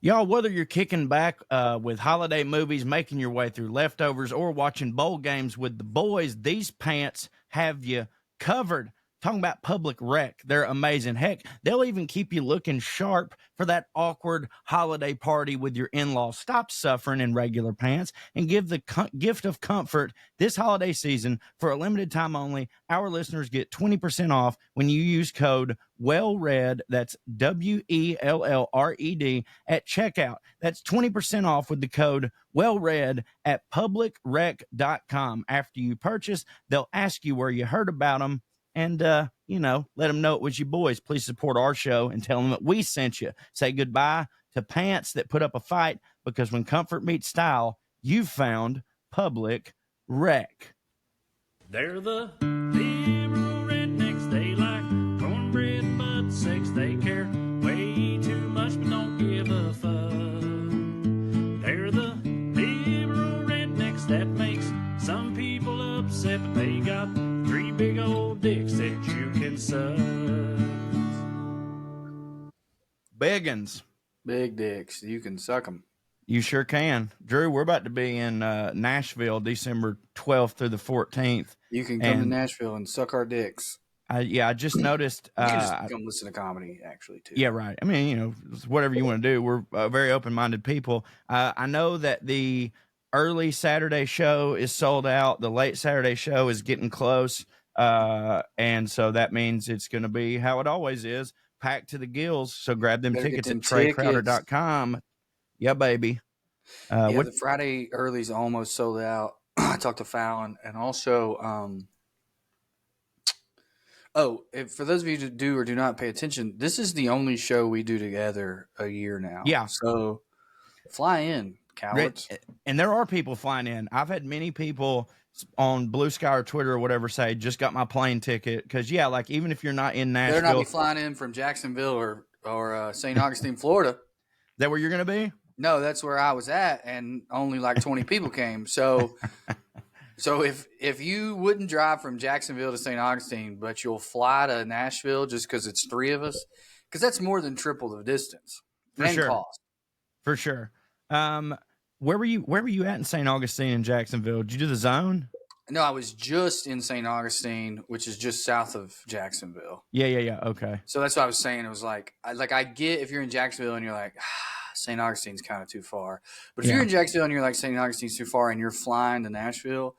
Y'all, whether you're kicking back with holiday movies, making your way through leftovers, or watching bowl games with the boys, these pants have you covered. Talking about Public Rec, they're amazing. Heck, they'll even keep you looking sharp for that awkward holiday party with your in-laws. Stop suffering in regular pants and give the gift of comfort this holiday season. For a limited time only, our listeners get 20% off when you use code WellRED, that's WELLRED, at checkout. That's 20% off with the code WellRED at publicrec.com. After you purchase, they'll ask you where you heard about them. And, let them know it was you boys. Please support our show and tell them that we sent you. Say goodbye to pants that put up a fight, because when comfort meets style, you've found Public Rec. They're the liberal rednecks. They like cornbread, but sex they care way too much, but don't give a fuck. They're the liberal rednecks that makes some people upset, but they got 3 big old dicks that you can suck. Biggins. Big dicks. You can suck them. You sure can. Drew, we're about to be in Nashville December 12th through the 14th. You can come to Nashville and suck our dicks. I just noticed. You can just come listen to comedy, actually, too. Yeah, right. I mean, whatever you want to do. We're very open-minded people. I know that the early Saturday show is sold out. The late Saturday show is getting close. And so that means it's going to be how it always is, packed to the gills. So grab them tickets at TraeCrowder.com. Yeah, baby. The Friday early's almost sold out. I talked to Fallon, and also, for those of you who do or do not pay attention, this is the only show we do together a year now. Yeah. So fly in, cowards. And there are people flying in. I've had many people on Blue Sky or Twitter or whatever say, just got my plane ticket. Because, like, even if you're not in Nashville. They're not be flying in from Jacksonville or St. Augustine, Florida. Is that where you're going to be? No, that's where I was at, and only like 20 people came. So if you wouldn't drive from Jacksonville to St. Augustine, but you'll fly to Nashville just because it's 3 of us, because that's more than triple the distance and cost. For sure. Where were you at in St. Augustine and Jacksonville? Did you do the zone? No, I was just in St. Augustine, which is just south of Jacksonville. Yeah. Okay. So that's what I was saying. It was like I get if you're in Jacksonville and you're like, St. Augustine's kind of too far. But if you're in Jacksonville and you're like, St. Augustine's too far and you're flying to Nashville,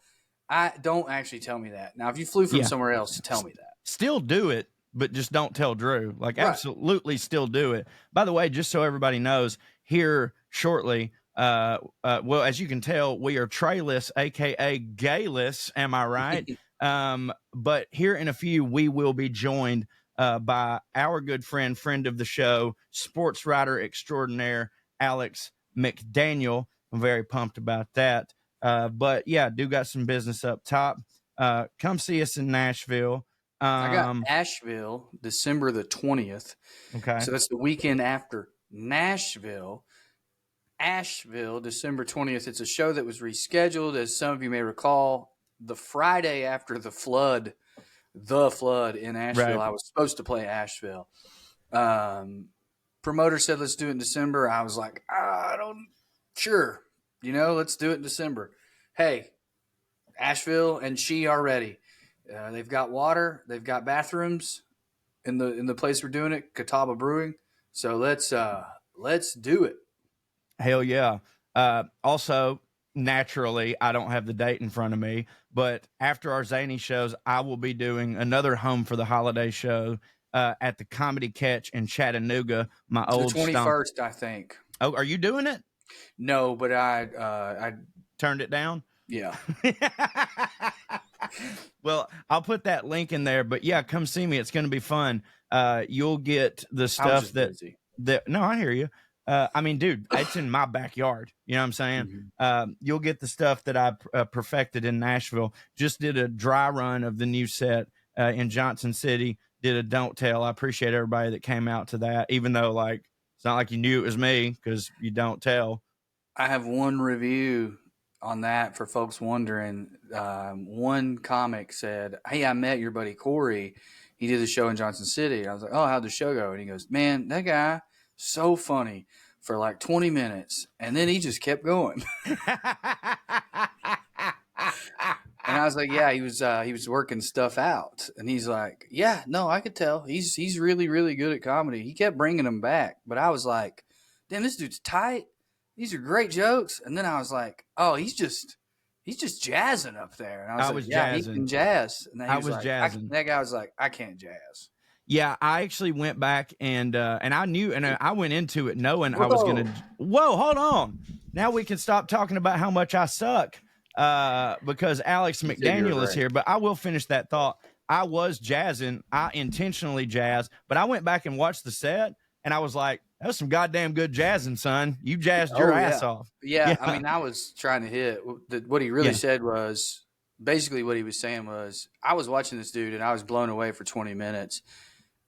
don't actually tell me that. Now, if you flew from somewhere else, tell me that. Still do it, but just don't tell Drew. Absolutely still do it. By the way, just so everybody knows, here shortly, as you can tell, we are Trae-less, a.k.a. gayless. Am I right? But here in a few, we will be joined by our good friend of the show, sports writer extraordinaire, Alex McDaniel. I'm very pumped about that. But do got some business up top. Come see us in Nashville. I got Asheville, December the 20th. Okay. So that's the weekend after Nashville. Asheville, December 20th. It's a show that was rescheduled, as some of you may recall, the Friday after the flood in Asheville. Right. I was supposed to play Asheville. Promoter said, let's do it in December. I was like, sure. Let's do it in December. Hey, Asheville and sheew are ready. They've got water. They've got bathrooms in the place we're doing it, Catawba Brewing. So let's do it. Hell yeah. Also, naturally, I don't have the date in front of me, but after our zany shows, I will be doing another Home for the Holiday show at the Comedy Catch in Chattanooga. My old the 21st, I think. Oh, are you doing it? No, but I turned it down. Yeah. Well, I'll put that link in there, but come see me. It's going to be fun. You'll get the stuff that no, I hear you. I mean, dude, it's in my backyard. You know what I'm saying? Mm-hmm. You'll get the stuff that I perfected in Nashville. Just did a dry run of the new set in Johnson City. Did a Don't Tell. I appreciate everybody that came out to that, even though it's not like you knew it was me because you don't tell. I have one review on that for folks wondering. One comic said, "Hey, I met your buddy Corey. He did the show in Johnson City." I was like, "Oh, how'd the show go?" And he goes, "Man, that guy, so funny. for like 20 minutes. And then he just kept going. And I was like, yeah, he was working stuff out. And he's like, yeah, no, I could tell. He's really, really good at comedy. He kept bringing them back. But I was like, damn, this dude's tight. These are great jokes. And then I was like, oh, he's just jazzing up there. And I was like, yeah, jazzing. he can jazz. And then I was jazzing. That guy was like, I can't jazz. Yeah, I actually went back and I knew, and I went into it knowing I was going to. Whoa, hold on. Now we can stop talking about how much I suck because Alex McDaniel is here. But I will finish that thought. I was jazzing. I intentionally jazzed, but I went back and watched the set, and I was like, that was some goddamn good jazzing, son. You jazzed your ass off. Yeah, I mean, I was trying to hit. What he really said was, basically what he was saying was, I was watching this dude, and I was blown away for 20 minutes.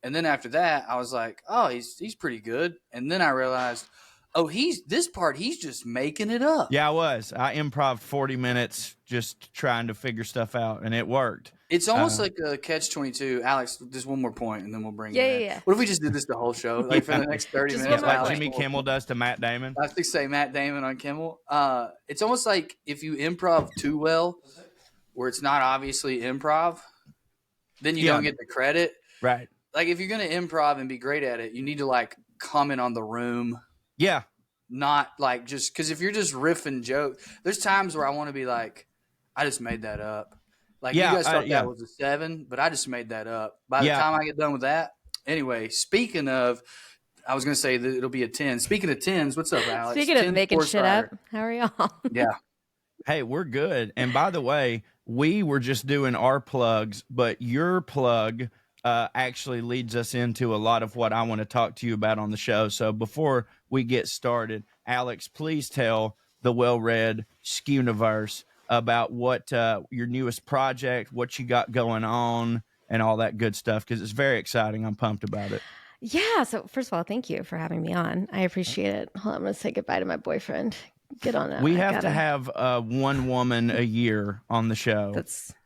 And then after that, I was like, oh, he's pretty good. And then I realized, oh, he's just making it up. Yeah, I was. I improv 40 minutes just trying to figure stuff out, and it worked. It's almost like a catch-22. Alex, just one more point, and then we'll bring it in. Yeah. What if we just did this the whole show? Like for the next 30 minutes? Like Jimmy Kimmel does to Matt Damon. I have to say Matt Damon on Kimmel. It's almost like if you improv too well, where it's not obviously improv, then you don't get the credit. Right. Like if you're going to improv and be great at it, you need to like comment on the room. Yeah. Not like just because if you're just riffing jokes, there's times where I want to be like, I just made that up. Like you guys thought that was a 7, but I just made that up. By the time I get done with that, anyway. Speaking of, I was going to say that it'll be a 10. Speaking of 10s, what's up, Alex? Speaking of making shit up, how are y'all? Yeah. Hey, we're good. And by the way, we were just doing our plugs, but your plug actually leads us into a lot of what I want to talk to you about on the show. So before we get started, Alex, please tell the WellRED Skewniverse about what your newest project, what you got going on, and all that good stuff, because it's very exciting. I'm pumped about it. Yeah. So first of all, thank you for having me on. I appreciate it. Hold on, I'm going to say goodbye to my boyfriend. Get on that. We have to have one woman a year on the show.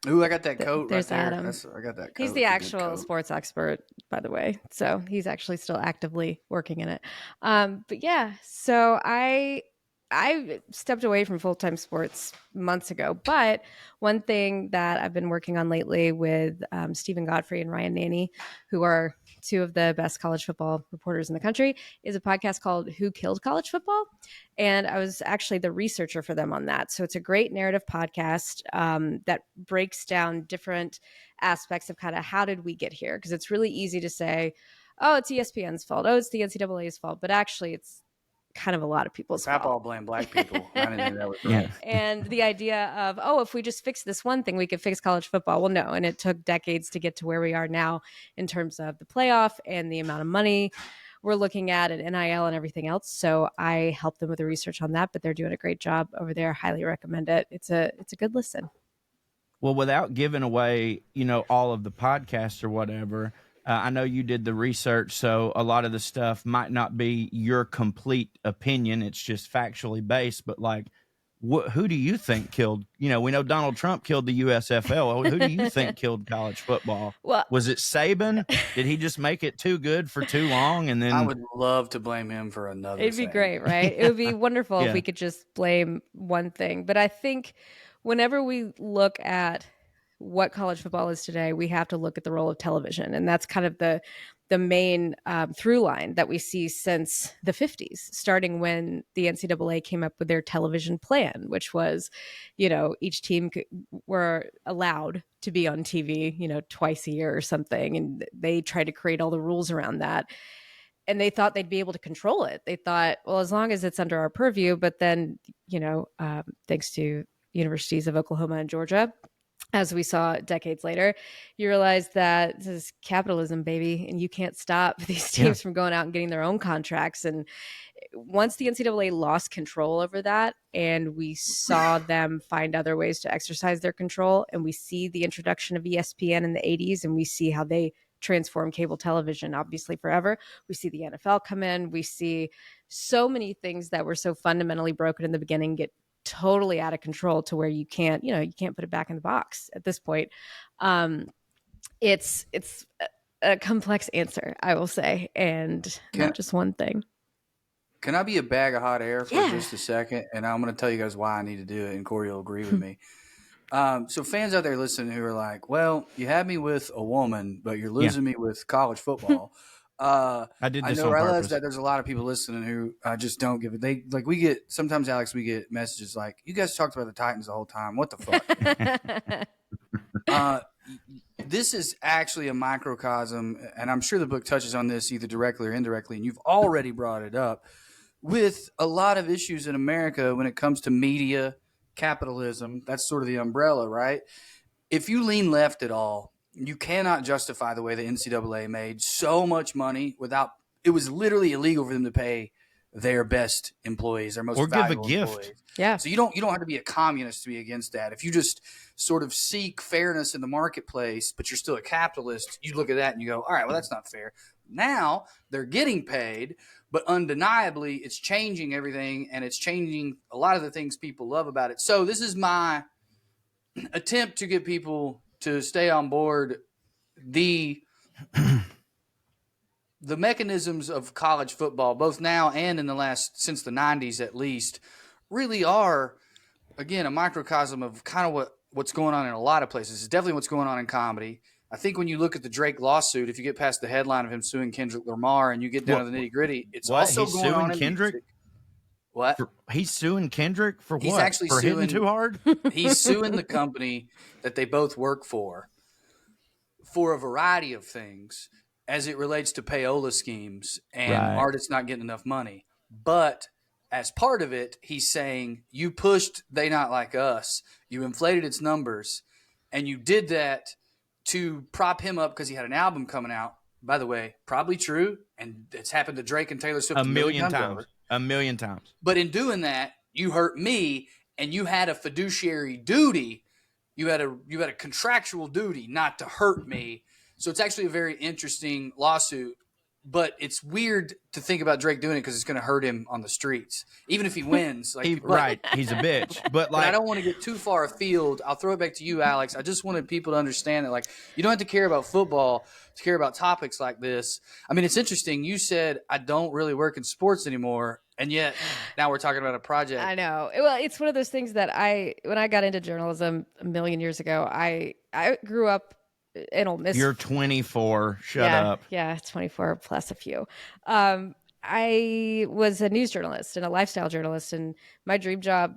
Ooh, I got that coat there's right there. Adam. I got that coat. He's the actual sports expert, by the way. So he's actually still actively working in it. But yeah, so I stepped away from full-time sports months ago, but one thing that I've been working on lately with Stephen Godfrey and Ryan Naney, who are two of the best college football reporters in the country, is a podcast called Who Killed College Football? And I was actually the researcher for them on that. So it's a great narrative podcast that breaks down different aspects of kind of how did we get here? Because it's really easy to say, oh, it's ESPN's fault. Oh, it's the NCAA's fault. But actually, it's kind of a lot of people's fault. all blame black people. I didn't think that was right. And the idea of, oh, if we just fix this one thing, we could fix college football. Well, no. And it took decades to get to where we are now in terms of the playoff and the amount of money we're looking at and NIL and everything else. So I helped them with the research on that, but they're doing a great job over there. Highly recommend it. It's a good listen. Well, without giving away, all of the podcasts or whatever, I know you did the research, so a lot of the stuff might not be your complete opinion. It's just factually based. But like, who do you think killed? We know Donald Trump killed the USFL. Who do you think killed college football? Well, was it Saban? Did he just make it too good for too long? And then I would love to blame him for another. It'd be great, right? It would be wonderful if we could just blame one thing. But I think whenever we look at what college football is today, we have to look at the role of television. And that's kind of the main through line that we see since the 50s, starting when the NCAA came up with their television plan, which was, each team were allowed to be on TV, twice a year or something. And they tried to create all the rules around that. And they thought they'd be able to control it. They thought, well, as long as it's under our purview, but then, thanks to universities of Oklahoma and Georgia, as we saw decades later, you realize that this is capitalism, baby, and you can't stop these teams from going out and getting their own contracts. And once the NCAA lost control over that, and we saw them find other ways to exercise their control, and we see the introduction of ESPN in the 80s, and we see how they transform cable television, obviously forever. We see the NFL come in. We see so many things that were so fundamentally broken in the beginning get totally out of control to where you can't put it back in the box at this point. It's a complex answer, I will say, and not just one thing. Can I be a bag of hot air for Yeah. just a second? And I'm going to tell you guys why I need to do it, and Corey will agree with me. So fans out there listening who are like, well, you had me with a woman, but you're losing me with college football. I did this on realize purpose. that there's a lot of people listening who just don't give it. We get sometimes, Alex, we get messages like, you guys talked about the Titans the whole time. What the fuck? This is actually a microcosm, and I'm sure the book touches on this either directly or indirectly, and you've already brought it up, with a lot of issues in America when it comes to media, capitalism. That's sort of the umbrella, right? If you lean left at all, you cannot justify the way the NCAA made so much money without – it was literally illegal for them to pay their best employees, their most valuable employees. Yeah. So you don't have to be a communist to be against that. If you just sort of seek fairness in the marketplace, but you're still a capitalist, you look at that and you go, all right, well, that's not fair. Now they're getting paid, but undeniably it's changing everything, and it's changing a lot of the things people love about it. So this is my attempt to get people to stay on board. The mechanisms of college football, both now and in the last, since the 90s at least, really are, again, a microcosm of kind of what's going on in a lot of places. It's definitely what's going on in comedy. I think when you look at the Drake lawsuit, if you get past the headline of him suing Kendrick Lamar and you get down to the nitty gritty, it's also He's going suing on in Kendrick? music. What? He's suing Kendrick for He's what? actually for suing, hitting too hard? He's suing the company that they both work for a variety of things as it relates to payola schemes and artists not getting enough money. But as part of it, he's saying, you pushed They Not Like Us, you inflated its numbers, and you did that to prop him up because he had an album coming out. By the way, probably true, and it's happened to Drake and Taylor Swift a million times. A million times. But in doing that, you hurt me, and you had a fiduciary duty. You had a contractual duty not to hurt me. So it's actually a very interesting lawsuit. But it's weird to think about Drake doing it because it's going to hurt him on the streets, even if he wins. He's a bitch. But I don't want to get too far afield. I'll throw it back to you, Alex. I just wanted people to understand that, you don't have to care about football to care about topics like this. I mean, it's interesting. You said I don't really work in sports anymore, and yet now we're talking about a project. I know. Well, it's one of those things that when I got into journalism a million years ago, I grew up in Ole Miss. You're 24. Shut up. Yeah, 24 plus a few. I was a news journalist and a lifestyle journalist, and my dream job,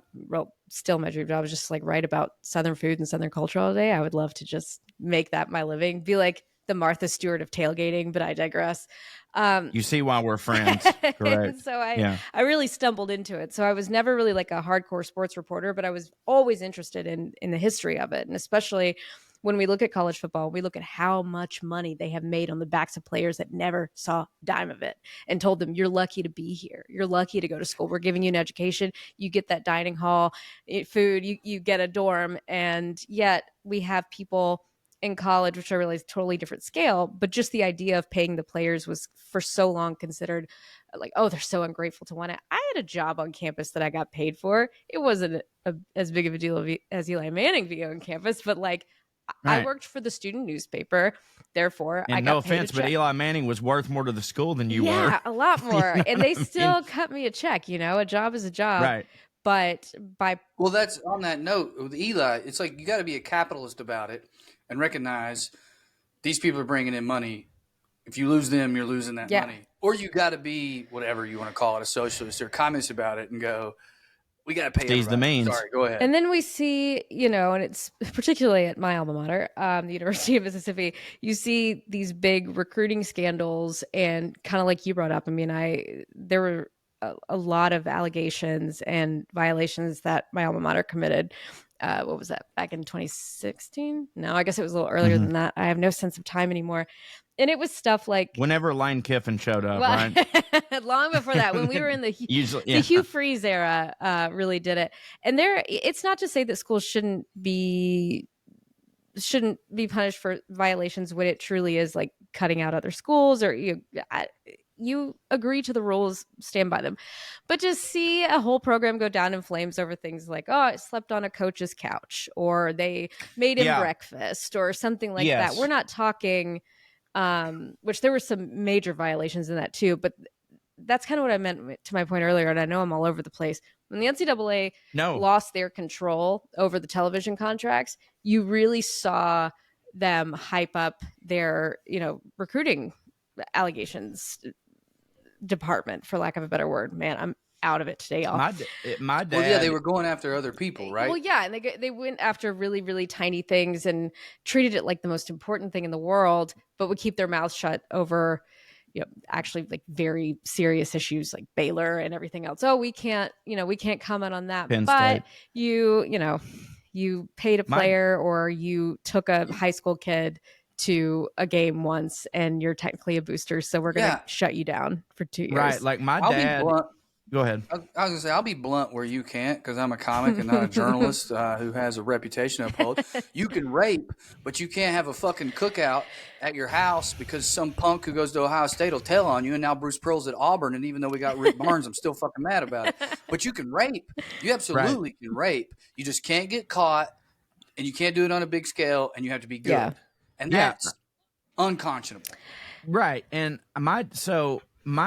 still my dream job, is just write about Southern food and Southern culture all day. I would love to just make that my living, be like the Martha Stewart of tailgating, but I digress. You see why we're friends. Correct. So I really stumbled into it. So I was never really like a hardcore sports reporter, but I was always interested in the history of it, and especially when we look at college football, we look at how much money they have made on the backs of players that never saw a dime of it and told them, you're lucky to be here. You're lucky to go to school. We're giving you an education. You get that dining hall, food, you get a dorm. And yet we have people in college, which I realize totally different scale, but just the idea of paying the players was for so long considered like, oh, they're so ungrateful to want it. I had a job on campus that I got paid for. It wasn't as big of a deal as Eli Manning being on campus, but I worked for the student newspaper, therefore I got no offense, but Eli Manning was worth more to the school than you were. Yeah, a lot more. And they still cut me a check, a job is a job. Right. But that's on that note with Eli, it's like you got to be a capitalist about it and recognize these people are bringing in money. If you lose them, you're losing that money. Or you got to be whatever you want to call it, a socialist or communist about it and go, we got to pay Steve's the means. Sorry, go ahead. And then we see, and it's particularly at my alma mater, the University of Mississippi, you see these big recruiting scandals and kind of like you brought up. I mean, there were a lot of allegations and violations that my alma mater committed. What was that, back in 2016? No, I guess it was a little earlier than that. I have no sense of time anymore. And it was stuff like whenever Lane Kiffin showed up, right? Long before that, when we were in the Hugh Freeze era, really did it. And it's not to say that schools shouldn't be punished for violations when it truly is like cutting out other schools, or you agree to the rules, stand by them. But to see a whole program go down in flames over things like, oh, I slept on a coach's couch, or they made him breakfast, or something like that. We're not talking, which there were some major violations in that too, but that's kind of what I meant to my point earlier. And I know I'm all over the place. When the NCAA lost their control over the television contracts, you really saw them hype up their, recruiting allegations department, for lack of a better word. Man, I'm out of it today, y'all. My dad. Well, yeah, they were going after other people, right? Well, yeah, and they went after really, really tiny things and treated it like the most important thing in the world, but would keep their mouths shut over, actually like very serious issues like Baylor and everything else. Oh, we can't comment on that. Penn but State. you paid a player or you took a high school kid to a game once and you're technically a booster, so we're going to shut you down for 2 years. Right, like my dad. Go ahead. I was going to say, I'll be blunt where you can't, because I'm a comic and not a journalist who has a reputation to uphold. You can rape, but you can't have a fucking cookout at your house because some punk who goes to Ohio State will tell on you, and now Bruce Pearl's at Auburn, and even though we got Rick Barnes, I'm still fucking mad about it. But you can rape. You absolutely can rape. You just can't get caught, and you can't do it on a big scale, and you have to be good. Yeah. And that's unconscionable. Right. And my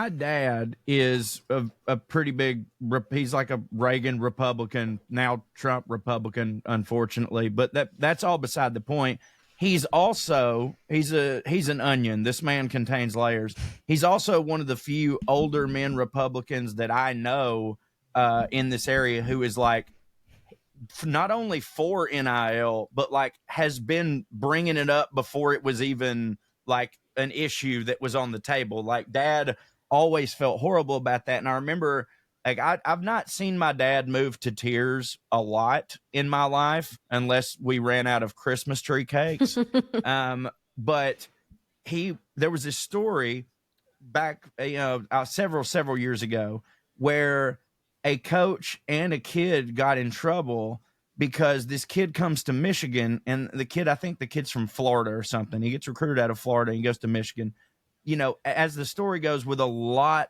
dad is a pretty big, he's like a Reagan Republican, now Trump Republican, unfortunately, but that's all beside the point. He's also, he's an onion. This man contains layers. He's also one of the few older men Republicans that I know in this area who is like, not only for NIL, but like has been bringing it up before it was even like an issue that was on the table. Like dad always felt horrible about that. And I remember like I've not seen my dad move to tears a lot in my life unless we ran out of Christmas tree cakes. But there was this story back, several years ago where a coach and a kid got in trouble because this kid comes to Michigan, and I think the kid's from Florida or something. He gets recruited out of Florida and he goes to Michigan. As the story goes, with a lot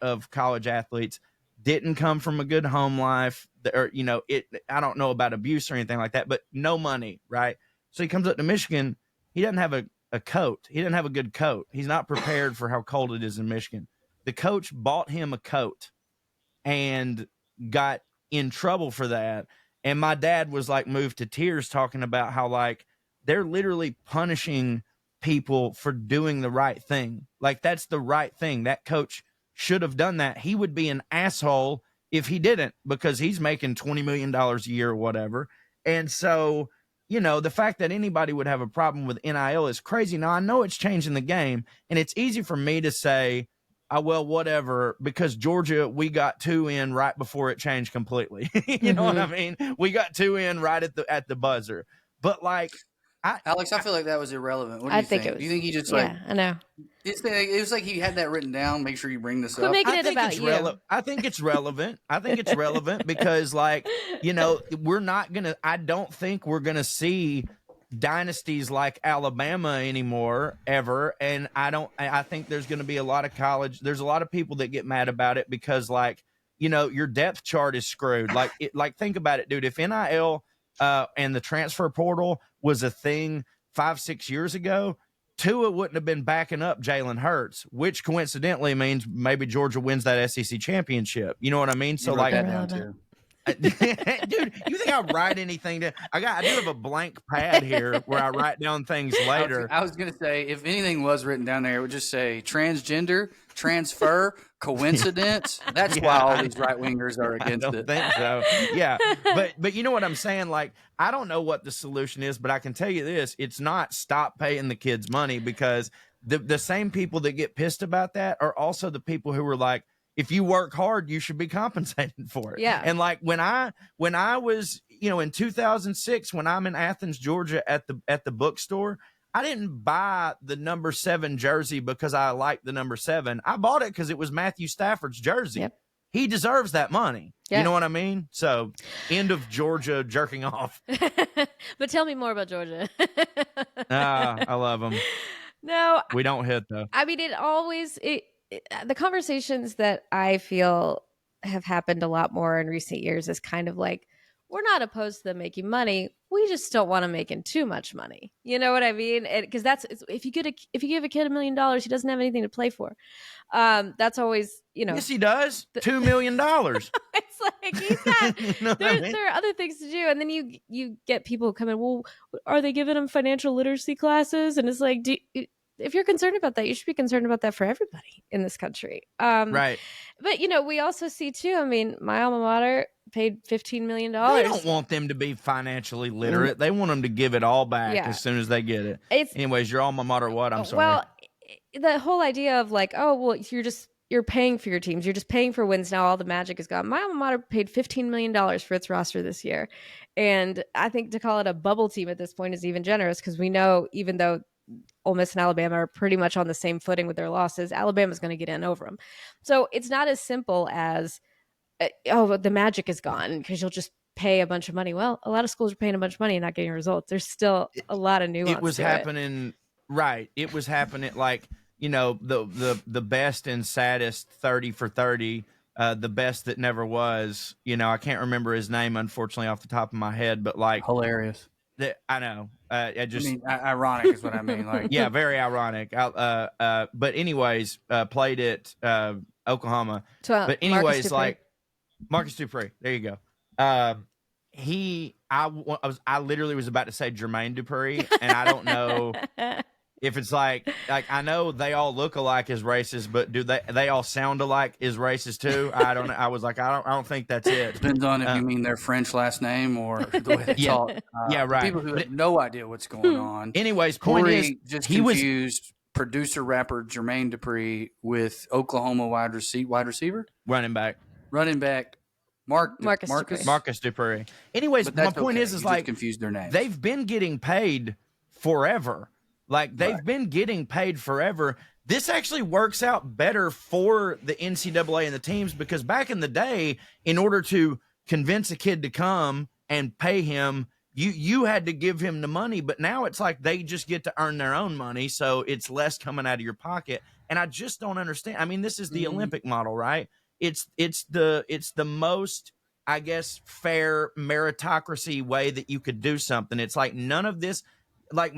of college athletes, didn't come from a good home life, or I don't know about abuse or anything like that, but no money, right? So he comes up to Michigan. He doesn't have a coat. He didn't have a good coat. He's not prepared for how cold it is in Michigan. The coach bought him a coat and got in trouble for that. And my dad was like moved to tears talking about how like they're literally punishing people for doing the right thing. Like that's the right thing. That coach should have done that. He would be an asshole if he didn't, because he's making $20 million a year or whatever. And so, the fact that anybody would have a problem with NIL is crazy. Now I know it's changing the game, and it's easy for me to say, well, whatever, because Georgia, we got 2 in right before it changed completely. You know what I mean? We got 2 in right at the buzzer. But like, Alex, I feel like that was irrelevant. What do you think? Do you think he just I know. It was like he had that written down. Make sure you bring this up. Making it about you. I think it's relevant. I think it's relevant because like, we're not going to, I don't think we're going to see dynasties like Alabama anymore ever. And I think there's going to be a lot of there's a lot of people that get mad about it because like, your depth chart is screwed. Like think about it, dude. If NIL and the transfer portal was a thing 5-6 years ago, Tua wouldn't have been backing up Jalen Hurts, which coincidentally means maybe Georgia wins that SEC championship. You know what I mean? So like, dude, you think I write anything down? I do have a blank pad here where I write down things later. I was gonna say, if anything was written down there, it would just say transgender, transfer, coincidence. That's why all these right wingers are against it. I don't think so. Yeah, but you know what I'm saying? Like, I don't know what the solution is, but I can tell you this: it's not stop paying the kids money, because the same people that get pissed about that are also the people who are like, if you work hard, you should be compensated for it. Yeah. And like when I was, in 2006, when I'm in Athens, Georgia at the bookstore, I didn't buy the number 7 jersey because I liked the number 7. I bought it because it was Matthew Stafford's jersey. Yep. He deserves that money. Yep. You know what I mean? So end of Georgia jerking off. But tell me more about Georgia. I love them. No. We don't hit though. I mean, the conversations that I feel have happened a lot more in recent years is kind of like, we're not opposed to them making money. we just don't want to make him too much money. You know what I mean? Because if you give a kid $1 million, he doesn't have anything to play for. That's always, Yes, he does. $2 million. It's like he's got. You know what I mean? There are other things to do, and then you get people who come in. Well, are they giving him financial literacy classes? And it's like, if you're concerned about that, you should be concerned about that for everybody in this country. Right. But we also see too. I mean, my alma mater paid $15 million. They don't want them to be financially literate. They want them to give it all back as soon as they get it. Anyways, your alma mater, what? I'm sorry. Well, the whole idea of like, oh, well, you're paying for your teams. You're just paying for wins. Now all the magic is gone. My alma mater paid $15 million for its roster this year. And I think to call it a bubble team at this point is even generous, because we know even though Ole Miss and Alabama are pretty much on the same footing with their losses, Alabama's going to get in over them. So it's not as simple as, the magic is gone because you'll just pay a bunch of money. Well, a lot of schools are paying a bunch of money and not getting results. There's still a lot of nuance. It was happening, right? It was happening like, the best and saddest 30 for 30, the best that never was. I can't remember his name, unfortunately, off the top of my head, but like hilarious. I know. Ironic is what I mean. Like, yeah, very ironic. But anyways, played at Oklahoma. But anyways, like Marcus Dupree. There you go. I literally was about to say Jermaine Dupri, and I don't know if it's like I know they all look alike as racist, but do they all sound alike as racist too? I don't know. I was like, I don't think that's it. Depends on if you mean their French last name or the way they talk. Yeah, right. People who have no idea what's going on. Anyways, point is, just confused producer rapper Jermaine Dupri with Oklahoma wide receiver, running back, Marcus Dupree. Anyways, my point is like, confused their names. They've been getting paid forever. Like they've been getting paid forever. This actually works out better for the NCAA and the teams, because back in the day, in order to convince a kid to come and pay him, you had to give him the money. But now it's like they just get to earn their own money, so it's less coming out of your pocket. And I just don't understand. I mean, this is the Olympic model, right? It's the most, I guess, fair meritocracy way that you could do something. It's like none of this, like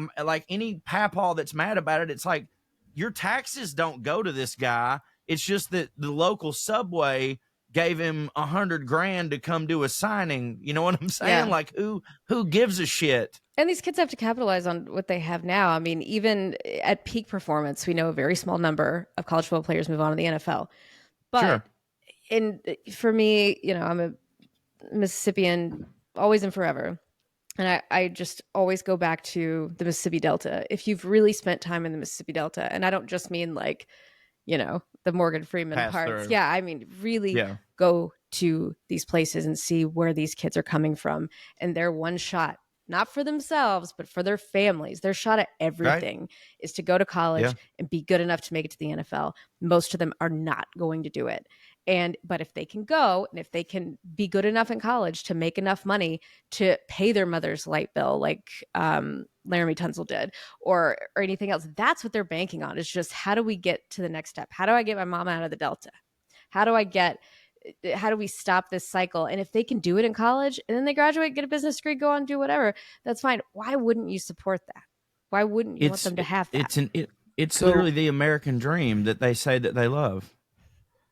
any papaw that's mad about it. It's like your taxes don't go to this guy. It's just that the local Subway gave him $100,000 to come do a signing. You know what I'm saying? Yeah. Like who gives a shit? And these kids have to capitalize on what they have now. I mean, even at peak performance, we know a very small number of college football players move on to the NFL. But for me, I'm a Mississippian always and forever. And I just always go back to the Mississippi Delta. If you've really spent time in the Mississippi Delta, and I don't just mean like, the Morgan Freeman parts. Through. Yeah, I mean, really go to these places and see where these kids are coming from. And their one shot, not for themselves, but for their families. Their shot at everything is to go to college and be good enough to make it to the NFL. Most of them are not going to do it. But if they can go, and if they can be good enough in college to make enough money to pay their mother's light bill, like Laramie Tunsil did, or anything else, that's what they're banking on. It's just, how do we get to the next step? How do I get my mama out of the Delta? How do we stop this cycle? And if they can do it in college and then they graduate, get a business degree, go on and do whatever, that's fine. Why wouldn't you support that? Why wouldn't you want them to have that? It's literally the American dream that they say that they love.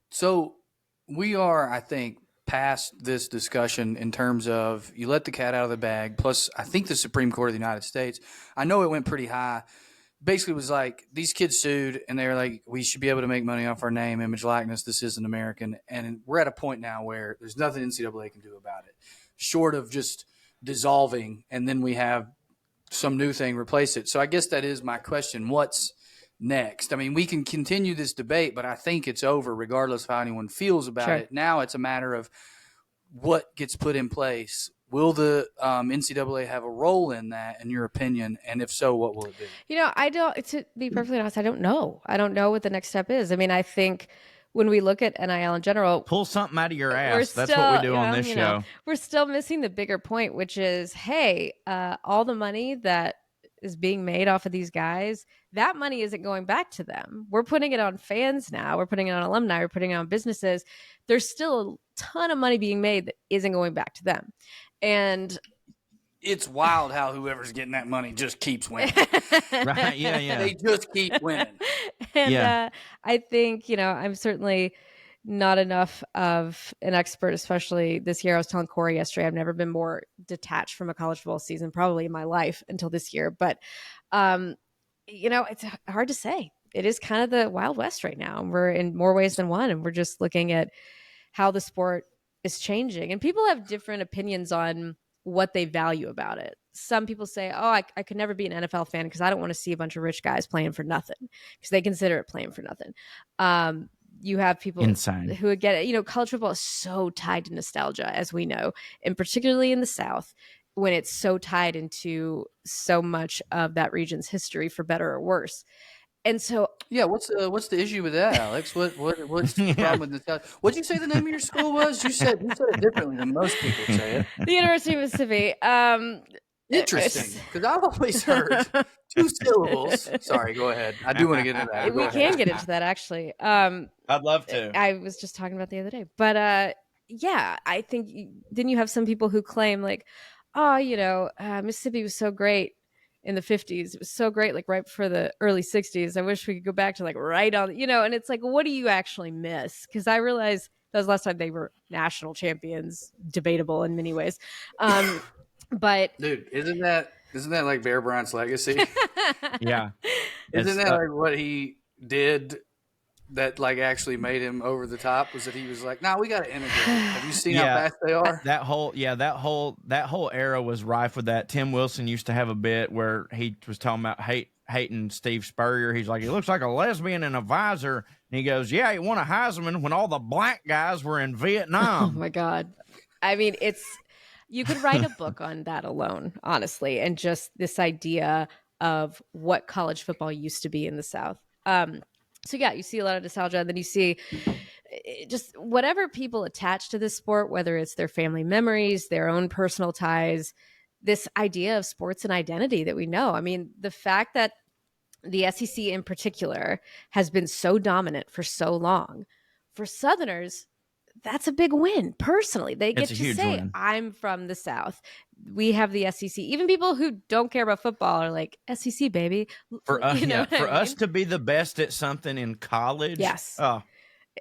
So we are, I think, past this discussion in terms of you let the cat out of the bag. Plus, I think the Supreme Court of the United States, I know it went pretty high. Basically, it was like these kids sued, and they were like, we should be able to make money off our name, image, likeness. This isn't American. And we're at a point now where there's nothing NCAA can do about it, short of just dissolving, and then we have some new thing replace it. So I guess that is my question. What's next? I mean, we can continue this debate, but I think it's over regardless of how anyone feels about it. Now it's a matter of what gets put in place. Will the NCAA have a role in that, in your opinion? And if so, what will it be? To be perfectly honest, I don't know. I don't know what the next step is. I mean, I think when we look at NIL in general, pull something out of your ass. That's what we do on this show. We're still missing the bigger point, which is, hey, all the money that is being made off of these guys, that money isn't going back to them. We're putting it on fans now. We're putting it on alumni. We're putting it on businesses. There's still a ton of money being made that isn't going back to them. And it's wild how whoever's getting that money just keeps winning. Right? Yeah. They just keep winning. And I think, I'm certainly not enough of an expert, especially this year. I was telling Corey yesterday, I've never been more detached from a college football season probably in my life until this year. But, it's hard to say. It is kind of the Wild West right now. We're in more ways than one. And we're just looking at how the sport is changing. And people have different opinions on what they value about it. Some people say, I could never be an NFL fan because I don't want to see a bunch of rich guys playing for nothing, because they consider it playing for nothing. You have people Insane. who would get it. College football is so tied to nostalgia, as we know, and particularly in the South, when it's so tied into so much of that region's history, for better or worse. And so, yeah, what's the issue with that, Alex? What's the problem with the? What'd you say the name of your school was? You said it differently than most people say it. The University of Mississippi. Interesting, because I've always heard 2 syllables. Sorry, go ahead. I do want to get into that. We can get into that, actually. I'd love to. I was just talking about the other day, but I think then you have some people who claim like, Mississippi was so great in the 50s. It was so great, like right before the early 60s. I wish we could go back to like right on, and it's like, what do you actually miss? Because I realized that was the last time they were national champions, debatable in many ways. But dude, isn't that like Bear Bryant's legacy? Yeah. Isn't that like what he did that like actually made him over the top? Was that he was like, "Nah, we got to integrate. Have you seen how fast they are?" That whole era was rife with that. Tim Wilson used to have a bit where he was talking about hating Steve Spurrier. He's like, he looks like a lesbian and a visor. And he goes, yeah, he won a Heisman when all the black guys were in Vietnam. Oh my God. I mean, you could write a book on that alone, honestly, and just this idea of what college football used to be in the South. So yeah, you see a lot of nostalgia, and then you see just whatever people attach to this sport, whether it's their family memories, their own personal ties, this idea of sports and identity that we know. I mean, the fact that the SEC in particular has been so dominant for so long, for Southerners, that's a big win. Personally, they get to say, win. I'm from the South. We have the SEC. Even people who don't care about football are like, SEC, baby. For us, us to be the best at something in college. Yes. Oh,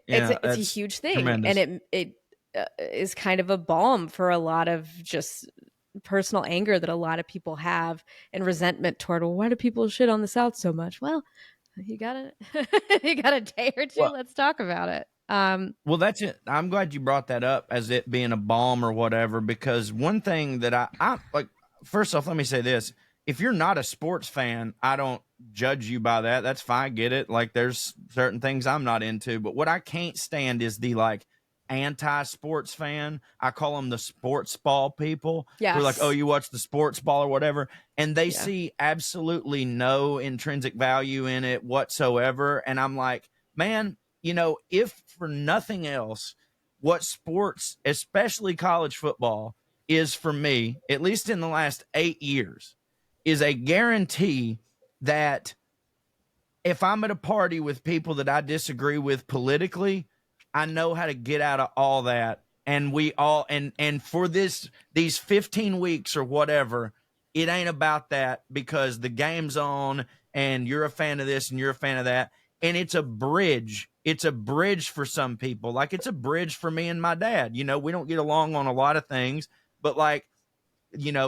it's a huge thing. Tremendous. And it is kind of a balm for a lot of just personal anger that a lot of people have and resentment toward, well, why do people shit on the South so much? Well, you got a day or two. Well, let's talk about it. Well, that's it. I'm glad you brought that up as it being a balm or whatever, because one thing that I like, first off, let me say this. If you're not a sports fan, I don't judge you by that. That's fine. Get it. Like, there's certain things I'm not into, but what I can't stand is the like anti-sports fan. I call them the sports ball people. Yes. Who are like, oh, you watch the sports ball or whatever. And they see absolutely no intrinsic value in it whatsoever. And I'm like, man, if for nothing else, what sports, especially college football, is for me, at least in the last 8 years, is a guarantee that if I'm at a party with people that I disagree with politically, I know how to get out of all that. And we all, and for these 15 weeks or whatever, it ain't about that, because the game's on and you're a fan of this and you're a fan of that. And it's a bridge. It's a bridge for some people. Like, it's a bridge for me and my dad. We don't get along on a lot of things, but like,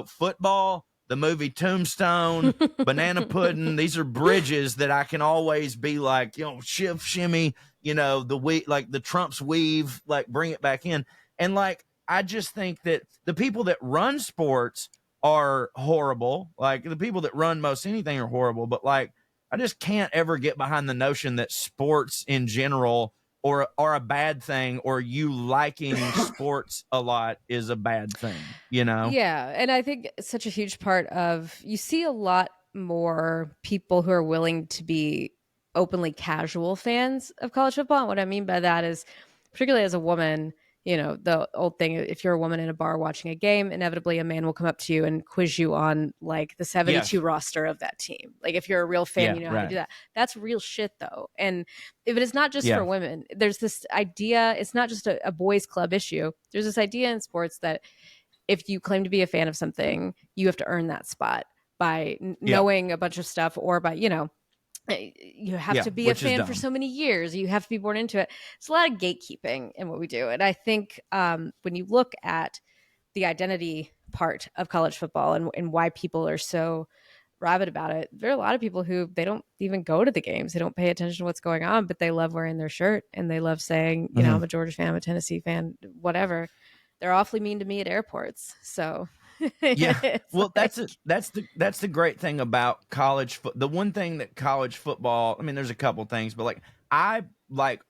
football, the movie Tombstone, Banana Pudding, these are bridges that I can always be like, shiv, shimmy, the Trump's weave, like bring it back in. And like, I just think that the people that run sports are horrible. Like, the people that run most anything are horrible, but like, I just can't ever get behind the notion that sports in general are a bad thing, or you liking sports a lot is a bad thing, Yeah. And I think it's such a huge part of, you see a lot more people who are willing to be openly casual fans of college football. And what I mean by that is, particularly as a woman, the old thing, if you're a woman in a bar watching a game, inevitably a man will come up to you and quiz you on like the 72 roster of that team. Like, if you're a real fan, you know how to do that. That's real shit though. And if it is not just for women, there's this idea, it's not just a boys club issue. There's this idea in sports that if you claim to be a fan of something, you have to earn that spot by knowing a bunch of stuff, or by, you have to be a fan for so many years. You have to be born into it. It's a lot of gatekeeping in what we do. And I think when you look at the identity part of college football and why people are so rabid about it, there are a lot of people who they don't even go to the games. They don't pay attention to what's going on, but they love wearing their shirt and they love saying, I'm a Georgia fan, I'm a Tennessee fan, whatever. They're awfully mean to me at airports. So yeah, well, that's the great thing about college the one thing that college football, I mean, there's a couple things, but like I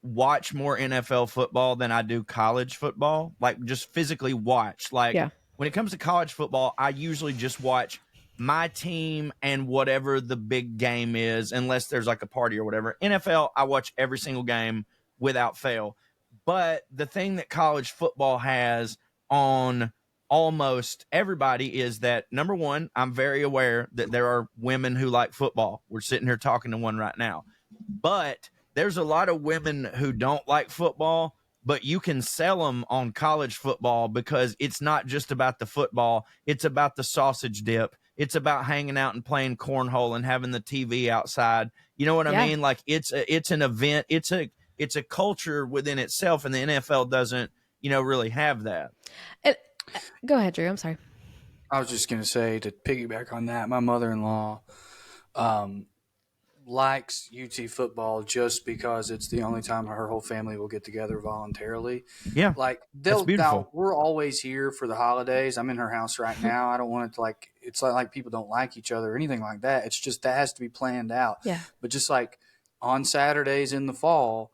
watch more NFL football than I do college football, like just physically watch. Like when it comes to college football, I usually just watch my team and whatever the big game is, unless there's like a party or whatever. NFL, I watch every single game without fail. But the thing that college football has on almost everybody is that, number one, I'm very aware that there are women who like football. We're sitting here talking to one right now. But there's a lot of women who don't like football, but you can sell them on college football because it's not just about the football. It's about the sausage dip. It's about hanging out and playing cornhole and having the TV outside. You know what I mean? Like it's an event. It's a culture within itself, and the NFL doesn't, really have that. Go ahead, Drew. I'm sorry. I was just going to say, to piggyback on that, my mother-in-law likes UT football just because it's the only time her whole family will get together voluntarily. Yeah. Like that's beautiful. Now, we're always here for the holidays. I'm in her house right now. I don't want it to it's like people don't like each other or anything like that. It's just that has to be planned out. Yeah. But just like on Saturdays in the fall,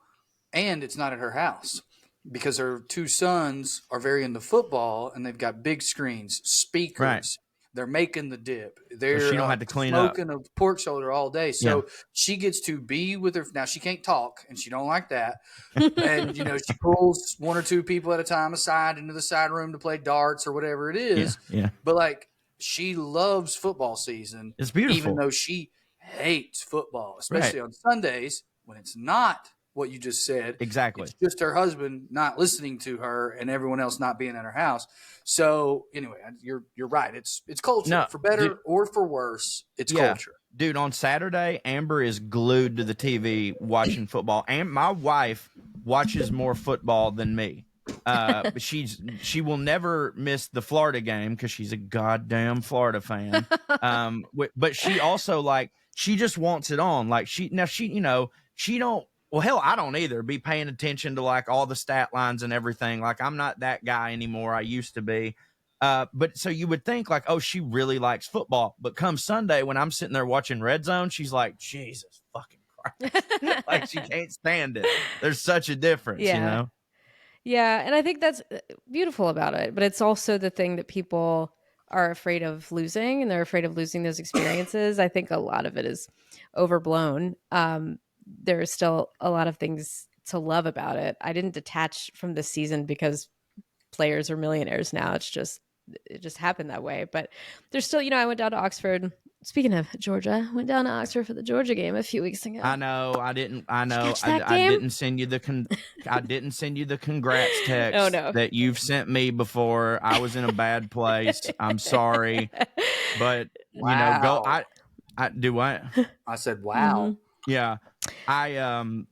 and it's not at her house, because her two sons are very into football and they've got big screens, speakers. Right. They're making the dip. They're so she don't have to clean up. Smoking a pork shoulder all day. So she gets to be with her. Now, she can't talk and she don't like that. And, she pulls one or two people at a time aside into the side room to play darts or whatever it is. Yeah. But she loves football season. It's beautiful. Even though she hates football, especially on Sundays when it's not what you just said. Exactly. It's just her husband not listening to her and everyone else not being at her house. So anyway, you're right. It's culture, for better or for worse. It's culture. Dude, on Saturday, Amber is glued to the TV watching football. And my wife watches more football than me. But she will never miss the Florida game because she's a goddamn Florida fan. But she also she just wants it on. She don't. Well, hell, I don't either be paying attention to all the stat lines and everything. I'm not that guy anymore. I used to be. But so you would think she really likes football. But come Sunday when I'm sitting there watching Red Zone, she's like, Jesus fucking Christ. She can't stand it. There's such a difference, Yeah, and I think that's beautiful about it. But it's also the thing that people are afraid of losing, and they're afraid of losing those experiences. I think a lot of it is overblown. There are still a lot of things to love about it. I didn't detach from this season because players are millionaires now. It just happened that way. But there's still, I went down to Oxford. Speaking of Georgia, I went down to Oxford for the Georgia game a few weeks ago. I know. I didn't. I know. I didn't send you the. I didn't send you the congrats text that you've sent me before. I was in a bad place. I'm sorry, but go. I do what? I said, wow. Mm-hmm. Yeah. And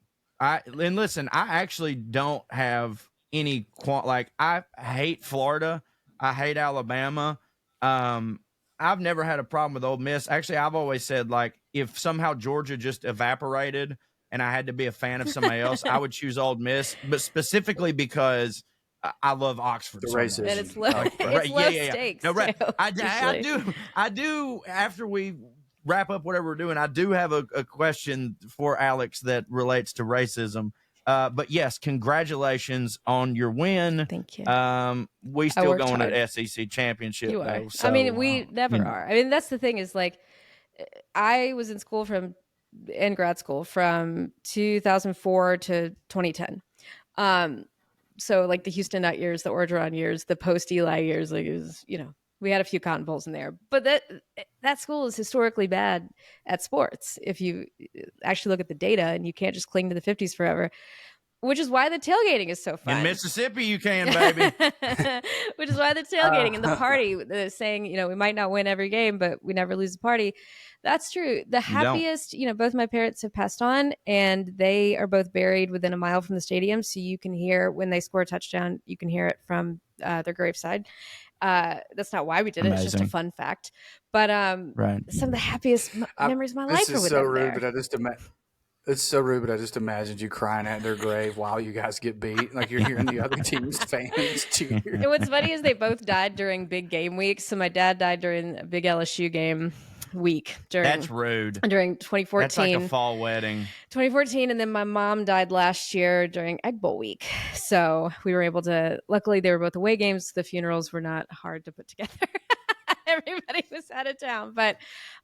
listen, I actually don't have any I hate Florida. I hate Alabama. I've never had a problem with Ole Miss. Actually, I've always said if somehow Georgia just evaporated and I had to be a fan of somebody else, I would choose Ole Miss, but specifically because I love Oxford. The racism. And it's low, it's low stakes. No, right. I do. After we wrap up whatever we're doing, I do have a question for Alex that relates to racism. But yes, congratulations on your win. Thank you. We still going to SEC championship. You are. Though, so, we never are. I mean, that's the thing is I was in school in grad school from 2004 to 2010. So the Houston Nutt years, the Orgeron years, the post Eli years, it was, we had a few Cotton Bowls in there, but that school is historically bad at sports. If you actually look at the data, and you can't just cling to the 50s forever, which is why the tailgating is so fun. In Mississippi, you can, baby. Which is why the tailgating and the party, saying, we might not win every game, but we never lose the party. That's true. The happiest, both my parents have passed on, and they are both buried within a mile from the stadium. So you can hear when they score a touchdown, you can hear it from their graveside. That's not why we did it. It's just a fun fact. But some of the happiest memories of my life are with them there. It's so rude, but I just imagined you crying at their grave while you guys get beat. Like you're hearing the other team's fans cheer. And what's funny is they both died during big game weeks. So my dad died during a big LSU game week. That's rude. During 2014. That's like a fall wedding. 2014. And then my mom died last year during Egg Bowl week. So we were able to, luckily they were both away games. The funerals were not hard to put together. Everybody was out of town. But,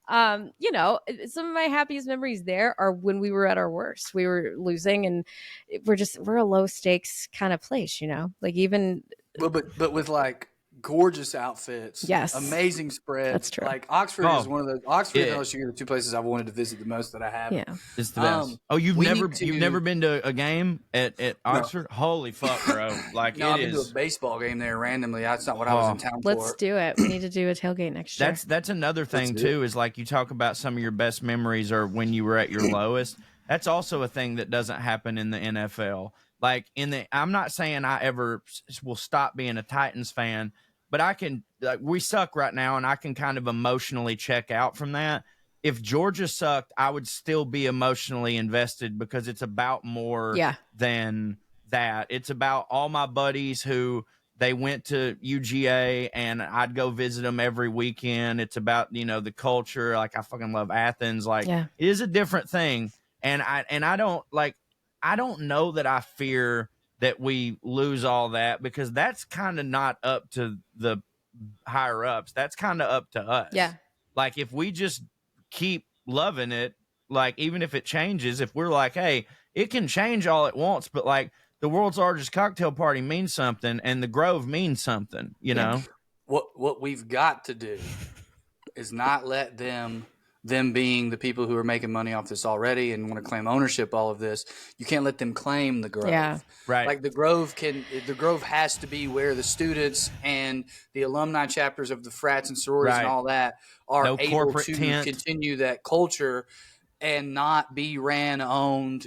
some of my happiest memories there are when we were at our worst. We were losing, and we're a low stakes kind of place, like even. But with like gorgeous outfits. Yes. Amazing spreads. That's true. Like Oxford is one of those. Oxford and LSU are the two places I've wanted to visit the most that I have. Yeah. It's the best. You've never been to a game at Oxford? No. Holy fuck, bro. Like no, I've been to a baseball game there randomly. That's not what I was in town for. Let's do it. We need to do a tailgate next year. That's another thing too, is like you talk about some of your best memories are when you were at your lowest. That's also a thing that doesn't happen in the NFL. Like I'm not saying I ever will stop being a Titans fan, but I can, we suck right now, and I can kind of emotionally check out from that. If Georgia sucked, I would still be emotionally invested because it's about more than that. It's about all my buddies who they went to UGA, and I'd go visit them every weekend. It's about, the culture. Like I fucking love Athens. Like it is a different thing. And I don't know that I fear that we lose all that, because that's kind of not up to the higher ups. That's kind of up to us. Yeah. Like if we just keep loving it, like even if it changes, if we're like, hey, it can change all it wants, but like the world's largest cocktail party means something, and the Grove means something, you know? What we've got to do is not let them being the people who are making money off this already and want to claim ownership all of this, you can't let them claim the Grove. Yeah. Right. Like the Grove has to be where the students and the alumni chapters of the frats and sororities and all that are able to continue that culture and not be owned,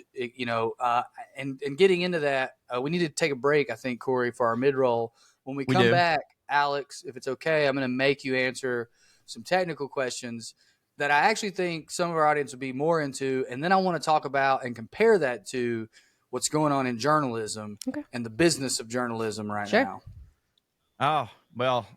and getting into that, we need to take a break, I think, Corey, for our mid-roll. When we come back, Alex, if it's okay, I'm going to make you answer some technical questions that I actually think some of our audience would be more into. And then I want to talk about and compare that to what's going on in journalism and the business of journalism right now. Oh, well,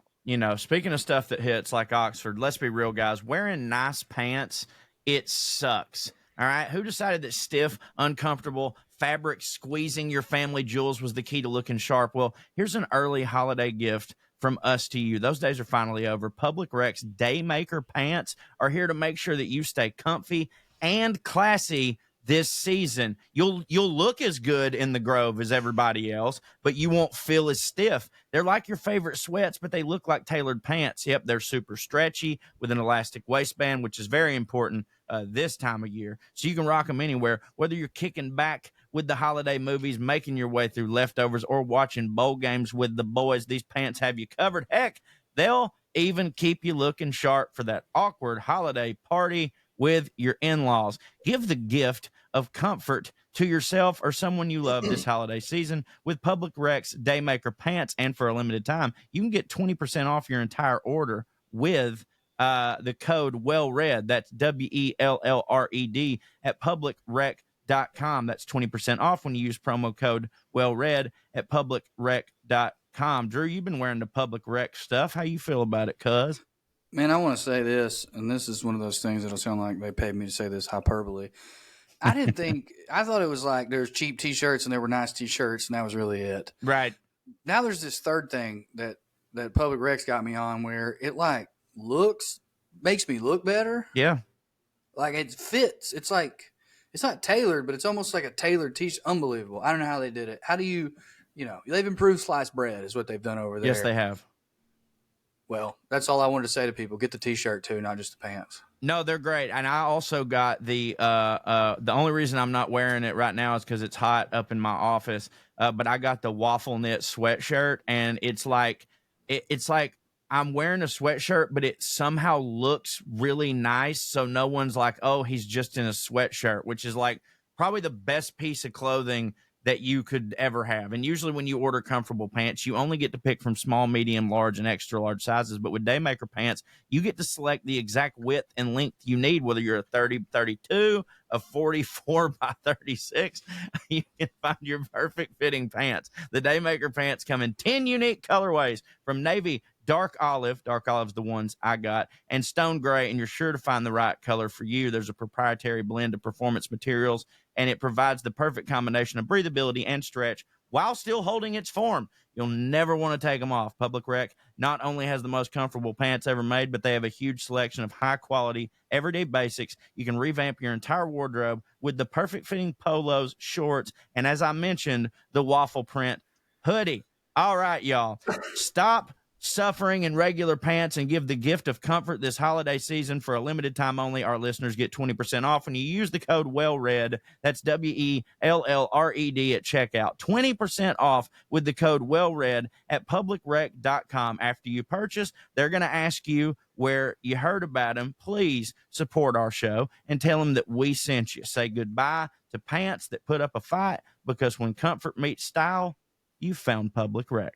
speaking of stuff that hits like Oxford, let's be real, guys. Wearing nice pants, it sucks. All right. Who decided that stiff, uncomfortable fabric squeezing your family jewels was the key to looking sharp? Well, here's an early holiday gift from us to you. Those days are finally over. Public Rec's Daymaker pants are here to make sure that you stay comfy and classy this season. You'll look as good in the Grove as everybody else, but you won't feel as stiff. They're like your favorite sweats, but they look like tailored pants. Yep, they're super stretchy with an elastic waistband, which is very important this time of year. So you can rock them anywhere, whether you're kicking back with the holiday movies, making your way through leftovers, or watching bowl games with the boys. These pants have you covered. Heck, they'll even keep you looking sharp for that awkward holiday party with your in-laws. Give the gift of comfort to yourself or someone you love this holiday season with Public Rec's Daymaker pants. And for a limited time, you can get 20% off your entire order with the code WellRED. That's WELLRED at publicrec.com. That's 20% off when you use promo code WellRED at publicrec.com. Drew, you've been wearing the Public Rec stuff. How you feel about it, cuz? Man, I want to say this, and this is one of those things that'll sound like they paid me to say this hyperbole. I thought it was like there's cheap T-shirts and there were nice T-shirts, and that was really it. Right. Now there's this third thing that Public Rec's got me on, where it makes me look better. Yeah. Like it fits. It's like, it's not tailored, but it's almost like a tailored T-shirt. Unbelievable. I don't know how they did it. How do they've improved sliced bread is what they've done over there. Yes, they have. Well, that's all I wanted to say to people. Get the T-shirt too, not just the pants. No, they're great. And I also got the only reason I'm not wearing it right now is because it's hot up in my office. But I got the waffle knit sweatshirt, and it's like it's like I'm wearing a sweatshirt, but it somehow looks really nice. So no one's like, oh, he's just in a sweatshirt, which is like probably the best piece of clothing that you could ever have. And usually when you order comfortable pants, you only get to pick from small, medium, large, and extra large sizes. But with Daymaker pants, you get to select the exact width and length you need, whether you're a 30, 32, a 44 by 36. You can find your perfect fitting pants. The Daymaker pants come in 10 unique colorways, from navy, dark olive's the ones I got, and stone gray, and you're sure to find the right color for you. There's a proprietary blend of performance materials, and it provides the perfect combination of breathability and stretch while still holding its form. You'll never want to take them off. Public Rec not only has the most comfortable pants ever made, but they have a huge selection of high-quality, everyday basics. You can revamp your entire wardrobe with the perfect-fitting polos, shorts, and as I mentioned, the waffle print hoodie. All right, y'all. Stop suffering in regular pants and give the gift of comfort this holiday season. For a limited time only, our listeners get 20% off when you use the code WellRED. That's WELLRED at checkout. 20% off with the code WellRED at publicrec.com. After you purchase, they're going to ask you where you heard about them. Please support our show and tell them that we sent you. Say goodbye to pants that put up a fight, because when comfort meets style, you found Public Rec.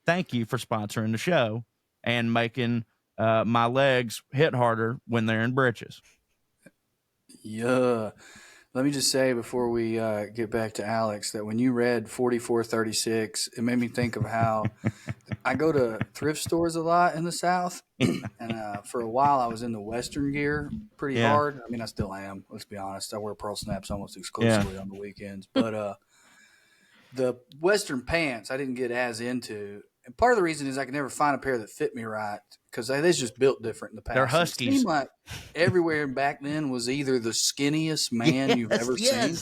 Thank you for sponsoring the show and making my legs hit harder when they're in britches. Yeah. Let me just say before we get back to Alex that when you read 4436, it made me think of how I go to thrift stores a lot in the South. And for a while, I was in the Western gear pretty hard. I mean, I still am. Let's be honest. I wear pearl snaps almost exclusively on the weekends. But the Western pants I didn't get as into. And part of the reason is I could never find a pair that fit me right, because they just built different in the past. They're Huskies. It seemed like everywhere back then was either the skinniest man you've ever seen,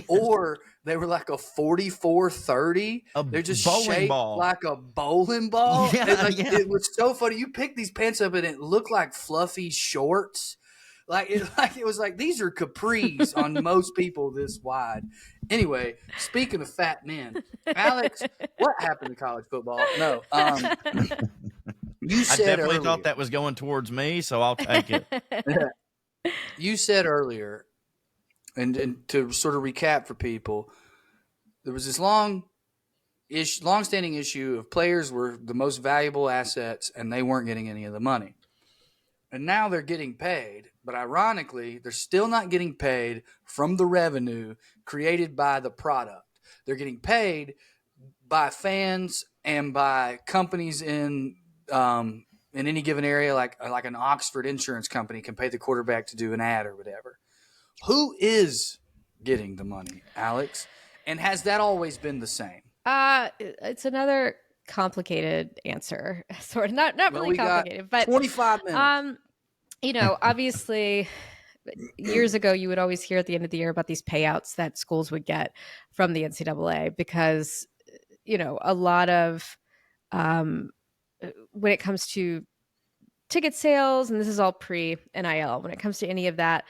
or they were like a 44-30. They're just shaped like a bowling ball. It was so funny. You pick these pants up and it looked like fluffy shorts. It was like these are capris on most people this wide. Anyway, speaking of fat men, Alex, what happened to college football? No, you said I definitely earlier, thought that was going towards me, so I'll take it. You said earlier, and to sort of recap for people, there was this long-standing issue of players were the most valuable assets, and they weren't getting any of the money. And now they're getting paid, but ironically, they're still not getting paid from the revenue created by the product. They're getting paid by fans and by companies in any given area, like an Oxford insurance company can pay the quarterback to do an ad or whatever. Who is getting the money, Alex? And has that always been the same? It's another complicated answer, sort of not really complicated, but 25 minutes. Obviously years ago you would always hear at the end of the year about these payouts that schools would get from the NCAA, because a lot of when it comes to ticket sales, and this is all pre-NIL, when it comes to any of that,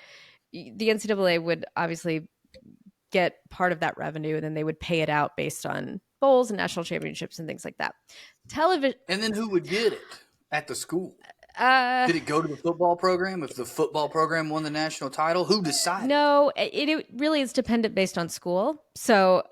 the NCAA would obviously get part of that revenue, and then they would pay it out based on bowls and national championships and things like that. Television. And then who would get it at the school? Did it go to the football program? If the football program won the national title, who decided? No, it really is dependent based on school. So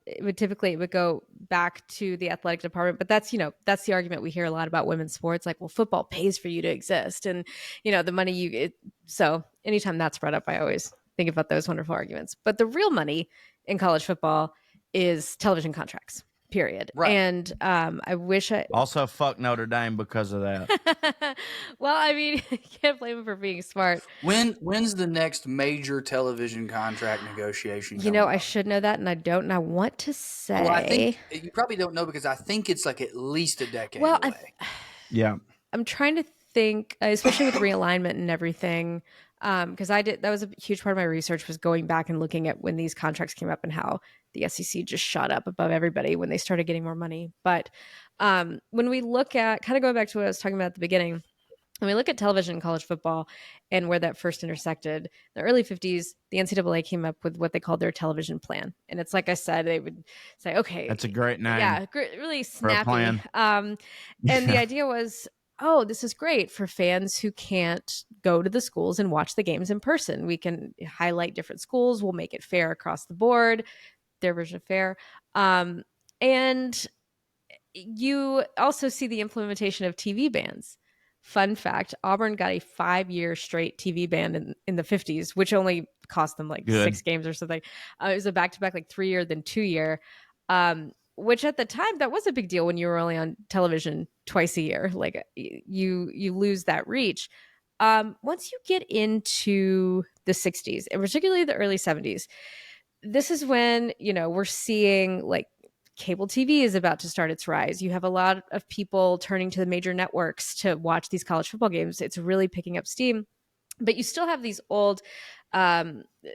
it would go back to the athletic department. But that's the argument we hear a lot about women's sports. Like, well, football pays for you to exist, and the money so anytime that's brought up, I always think about those wonderful arguments. But the real money in college football is television contracts. Period. Right. And I wish I also fuck Notre Dame because of that. Well, I mean, you can't blame him for being smart. When's the next major television contract negotiation? I should know that, and I don't. And I want to say, well, I think you probably don't know, because I think it's like at least a decade away. Yeah, I'm trying to think, especially with realignment and everything. Because that was a huge part of my research, was going back and looking at when these contracts came up and how the SEC just shot up above everybody when they started getting more money. But when we look at, kind of going back to what I was talking about at the beginning, when we look at television and college football and where that first intersected, in the early 50s, the NCAA came up with what they called their television plan. And it's like I said, they would say, okay, That's a great name. yeah, really for a snappy. plan. And the idea was, oh, this is great for fans who can't go to the schools and watch the games in person. We can highlight different schools. We'll make it fair across the board, their version of fair. And you also see the implementation of TV bans. Fun fact, Auburn got a 5-year straight TV ban in the 50s, which only cost them like Good. 6 games or something. It was a back-to-back like 3-year, then 2-year, which at the time, that was a big deal when you were only on television twice a year. Like you lose that reach. Once you get into the 60s, and particularly the early 70s, this is when, we're seeing like cable TV is about to start its rise. You have a lot of people turning to the major networks to watch these college football games. It's really picking up steam, but you still have these old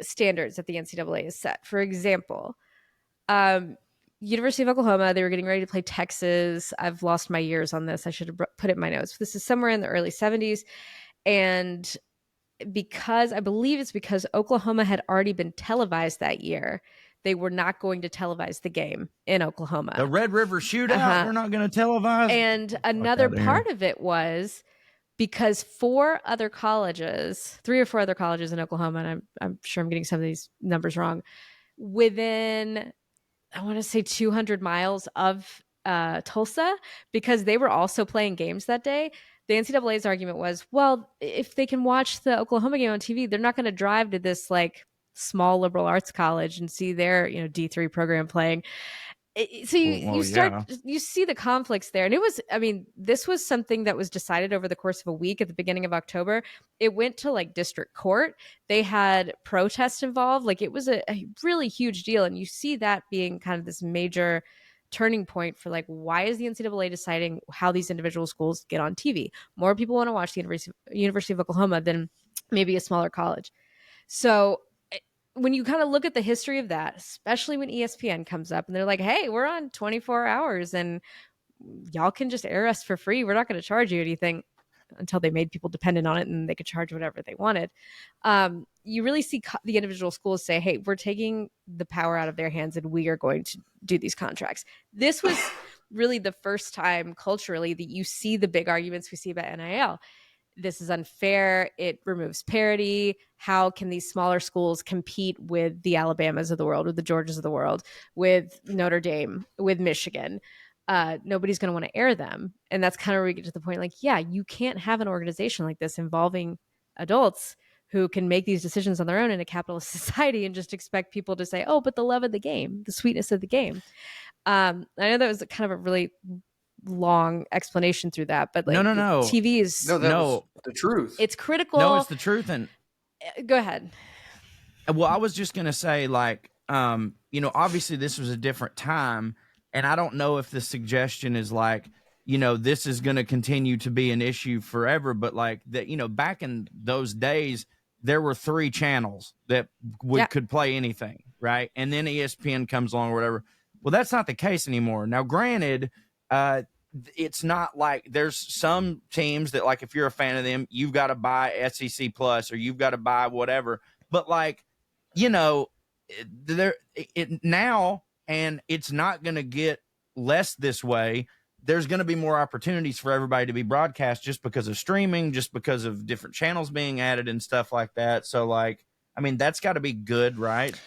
standards that the NCAA has set. For example, University of Oklahoma, they were getting ready to play Texas. I've lost my years on this. I should have put it in my notes. This is somewhere in the early 70s. And I believe it's because Oklahoma had already been televised that year, they were not going to televise the game in Oklahoma. The Red River Shootout, we're not going to televise. And another part of it was because 3 or 4 other colleges in Oklahoma, and I'm sure I'm getting some of these numbers wrong, within, I want to say 200 miles of Tulsa, because they were also playing games that day. The NCAA's argument was, well, if they can watch the Oklahoma game on TV, they're not going to drive to this like small liberal arts college and see their D3 program playing. So you see the conflicts there. And this was something that was decided over the course of a week at the beginning of October. It went to like district court. They had protests involved. Like it was a really huge deal. And you see that being kind of this major turning point for like, why is the NCAA deciding how these individual schools get on TV? More people want to watch the University of Oklahoma than maybe a smaller college. So when you kind of look at the history of that, especially when ESPN comes up and they're like, hey, we're on 24 hours and y'all can just air us for free. We're not going to charge you anything, until they made people dependent on it and they could charge whatever they wanted. You really see the individual schools say, hey, we're taking the power out of their hands and we are going to do these contracts. This was really the first time culturally that you see the big arguments we see about NIL. This is unfair. It removes parity. How can these smaller schools compete with the Alabamas of the world, with the Georgias of the world, with Notre Dame, with Michigan? Nobody's going to want to air them. And that's kind of where we get to the point, like, yeah, you can't have an organization like this involving adults who can make these decisions on their own in a capitalist society and just expect people to say, oh, but the love of the game, the sweetness of the game. I know that was kind of a really long explanation through that, but like, no. TV is was the truth. It's critical. No, it's the truth. And go ahead. Well, I was just going to say, like, obviously this was a different time. And I don't know if the suggestion is like, this is going to continue to be an issue forever. But like that, back in those days, there were 3 channels that could play anything. Right. And then ESPN comes along or whatever. Well, that's not the case anymore. Now, granted, it's not like there's some teams that, like, if you're a fan of them, you've got to buy SEC Plus or you've got to buy whatever. But like, now, and it's not going to get less this way. There's going to be more opportunities for everybody to be broadcast just because of streaming, just because of different channels being added and stuff like that. So like, that's got to be good, right?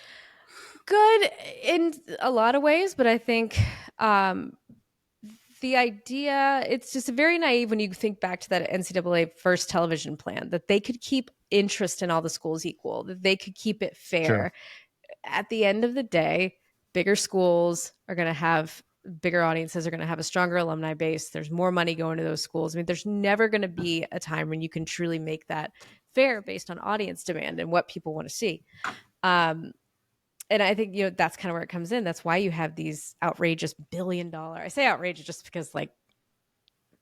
Good in a lot of ways, but I think the idea, it's just very naive when you think back to that NCAA first television plan, that they could keep interest in all the schools equal, that they could keep it fair. Sure. At the end of the day, bigger schools are going to have bigger audiences, are going to have a stronger alumni base. There's more money going to those schools. There's never going to be a time when you can truly make that fair based on audience demand and what people want to see. And I think, that's kind of where it comes in. That's why you have these outrageous $1 billion. I say outrageous just because, like,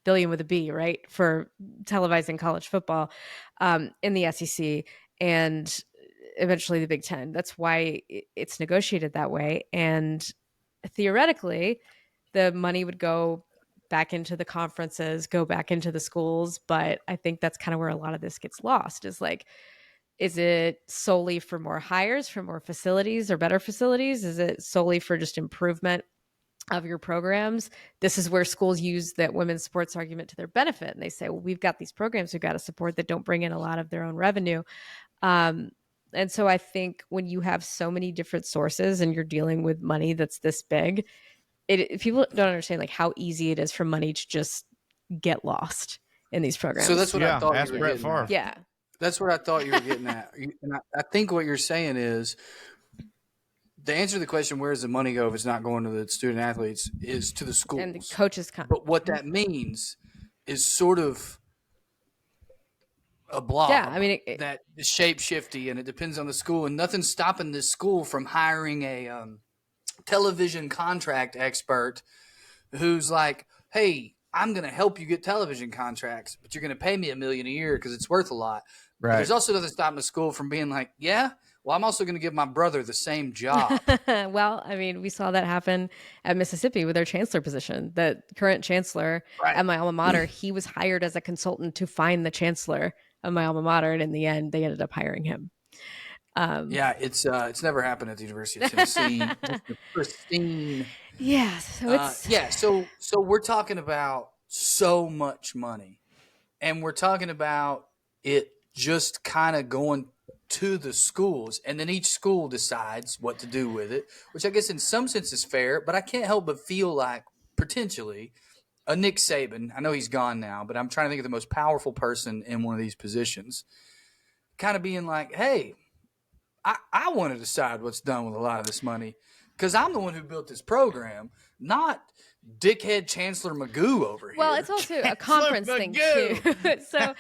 billion with a B, right? For televising college football in the SEC and eventually the Big Ten. That's why it's negotiated that way. And theoretically, the money would go back into the conferences, go back into the schools. But I think that's kind of where a lot of this gets lost, is like, is it solely for more hires, for more facilities or better facilities? Is it solely for just improvement of your programs? This is where schools use that women's sports argument to their benefit. And they say, well, we've got these programs we've got to support that don't bring in a lot of their own revenue. And so I think when you have so many different sources and you're dealing with money that's this big, people don't understand like how easy it is for money to just get lost in these programs. So that's what I thought you were getting Favre. at. Yeah. That's what I thought you were getting at. And I think what you're saying is, the answer to the question, where does the money go if it's not going to the student athletes, is to the schools. And the coaches come. But what that means is sort of a blob that is shape-shifty, and it depends on the school. And nothing's stopping this school from hiring a television contract expert who's like, hey, I'm going to help you get television contracts, but you're going to pay me $1 million a year because it's worth a lot. Right. But there's also nothing stopping the school from being like, yeah, well, I'm also going to give my brother the same job. Well, I mean, we saw that happen at Mississippi with their chancellor position. The current chancellor at my alma mater, he was hired as a consultant to find the chancellor of my alma mater, and in the end, they ended up hiring him. Yeah, it's never happened at the University of Tennessee. Pristine. Yeah, so so we're talking about so much money, and we're talking about it just kind of going to the schools, and then each school decides what to do with it, which I guess in some sense is fair, but I can't help but feel like potentially a Nick Saban, I know he's gone now, but I'm trying to think of the most powerful person in one of these positions, kind of being like, hey, I want to decide what's done with a lot of this money because I'm the one who built this program, not dickhead Chancellor Magoo over here. Well, it's also a conference thing too. So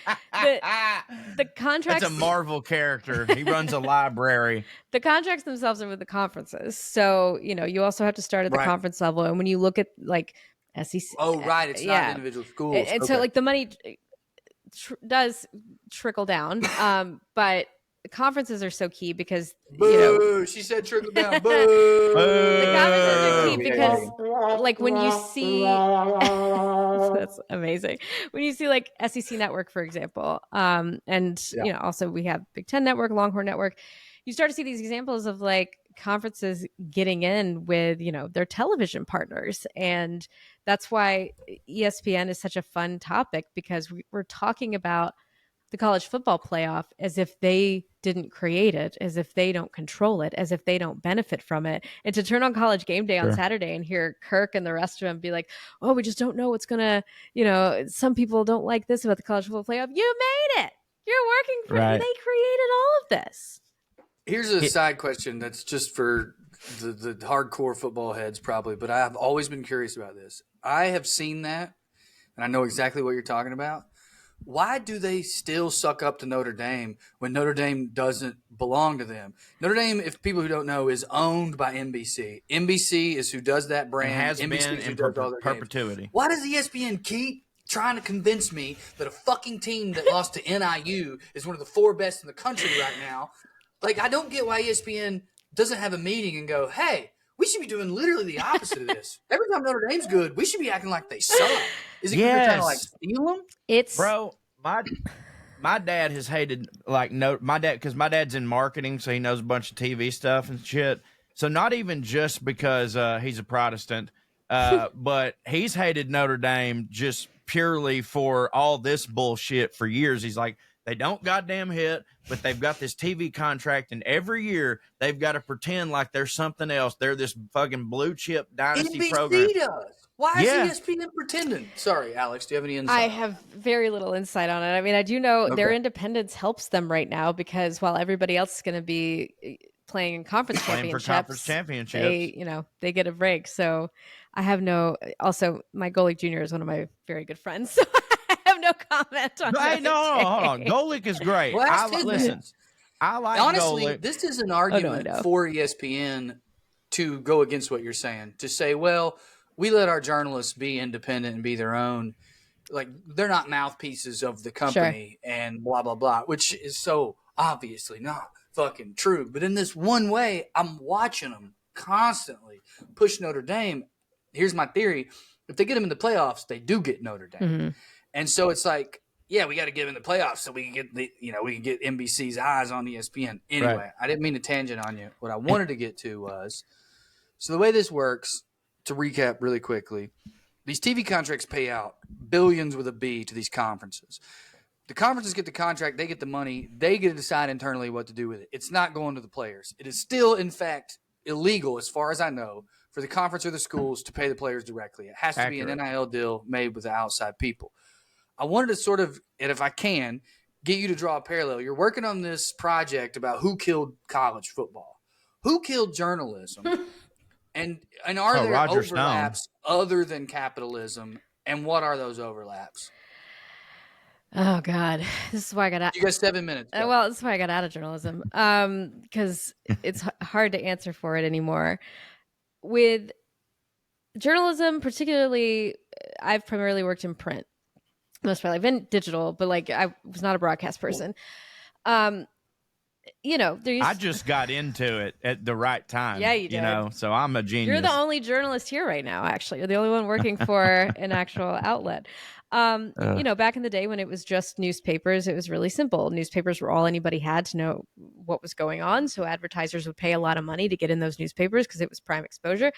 the contracts. That's a Marvel character. He runs a library. The contracts themselves are with the conferences. So, you also have to start at the conference level. And when you look at like SEC. Oh, right. It's not individual schools. And so like the money does trickle down. But conferences are so key because she said trickle down. Boo. The conferences are key because like when you see that's amazing. When you see like SEC Network, for example, and also we have Big Ten Network, Longhorn Network, you start to see these examples of like conferences getting in with their television partners, and that's why ESPN is such a fun topic because we're talking about the college football playoff as if they didn't create it, as if they don't control it, as if they don't benefit from it. And to turn on College Game Day on Saturday and hear Kirk and the rest of them be like, oh, we just don't know what's going to, some people don't like this about the college football playoff. You made it. You're working for it. They created all of this. Here's a side question that's just for the hardcore football heads probably, but I've always been curious about this. I have seen that, and I know exactly what you're talking about. Why do they still suck up to Notre Dame when Notre Dame doesn't belong to them? Notre Dame, if people who don't know, is owned by NBC. NBC is who does that brand. It has NBC been in perpetuity. Games. Why does ESPN keep trying to convince me that a fucking team that lost to NIU is one of the 4 best in the country right now? Like, I don't get why ESPN doesn't have a meeting and go, hey, we should be doing literally the opposite of this. Every time Notre Dame's good, we should be acting like they suck. Is it you're trying to like steal them? Bro, my dad has hated because my dad's in marketing, so he knows a bunch of TV stuff and shit. So not even just because he's a Protestant, but he's hated Notre Dame just purely for all this bullshit for years. He's like, they don't goddamn hit, but they've got this TV contract, and every year they've got to pretend like they're something else. They're this fucking blue chip dynasty NBC program. Does. Why is ESPN pretending? Sorry, Alex, do you have any insight? I have very little insight on it. I mean, I do know their independence helps them right now because while everybody else is going to be playing in conference championships, they get a break. So I have also my Golick Jr. is one of my very good friends. So I have no comment on that. No, hold on. Golick is great. Well, I like honestly, Golick. This is an argument for ESPN to go against what you're saying, to say, well, we let our journalists be independent and be their own. Like, they're not mouthpieces of the company and blah, blah, blah, which is so obviously not fucking true. But in this one way, I'm watching them constantly push Notre Dame. Here's my theory. If they get them in the playoffs, they do get Notre Dame. Mm-hmm. And so it's like, yeah, we got to get them in the playoffs so we can get we can get NBC's eyes on ESPN. Anyway, Right. I didn't mean to tangent on you. What I wanted to get to was, so the way this works, to recap really quickly, these TV contracts pay out billions with a B to these conferences. The conferences get the contract, they get the money, they get to decide internally what to do with it. It's not going to the players. It is still, in fact, illegal, as far as I know, for the conference or the schools to pay the players directly. It has to be an NIL deal made with the outside people. I wanted to sort of, and if I can, get you to draw a parallel. You're working on this project about who killed college football. Who killed journalism? and are there Roger overlaps other than capitalism? And what are those overlaps? Oh God, this is why I got out. You got 7 minutes. Well, this is why I got out of journalism, because it's hard to answer for it anymore. With journalism, particularly, I've primarily worked in print. Most probably, I've been digital, but like I was not a broadcast person. I just got into it at the right time. Yeah, you did. So I'm a genius. You're the only journalist here right now, actually. You're the only one working for an actual outlet. Back in the day when it was just newspapers, it was really simple. Newspapers were all anybody had to know what was going on. So advertisers would pay a lot of money to get in those newspapers because it was prime exposure.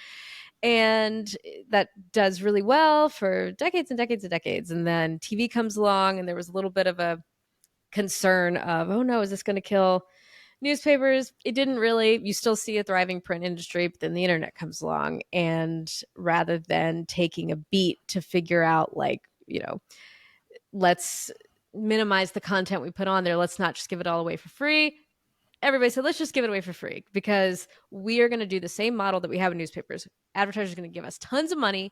And that does really well for decades and decades and decades. And then TV comes along and there was a little bit of a concern of, oh no, is this going to kill newspapers? It didn't really. You still see a thriving print industry, but then the internet comes along. And rather than taking a beat to figure out let's minimize the content we put on there, let's not just give it all away for free. Everybody said, let's just give it away for free because we are going to do the same model that we have in newspapers. Advertisers are going to give us tons of money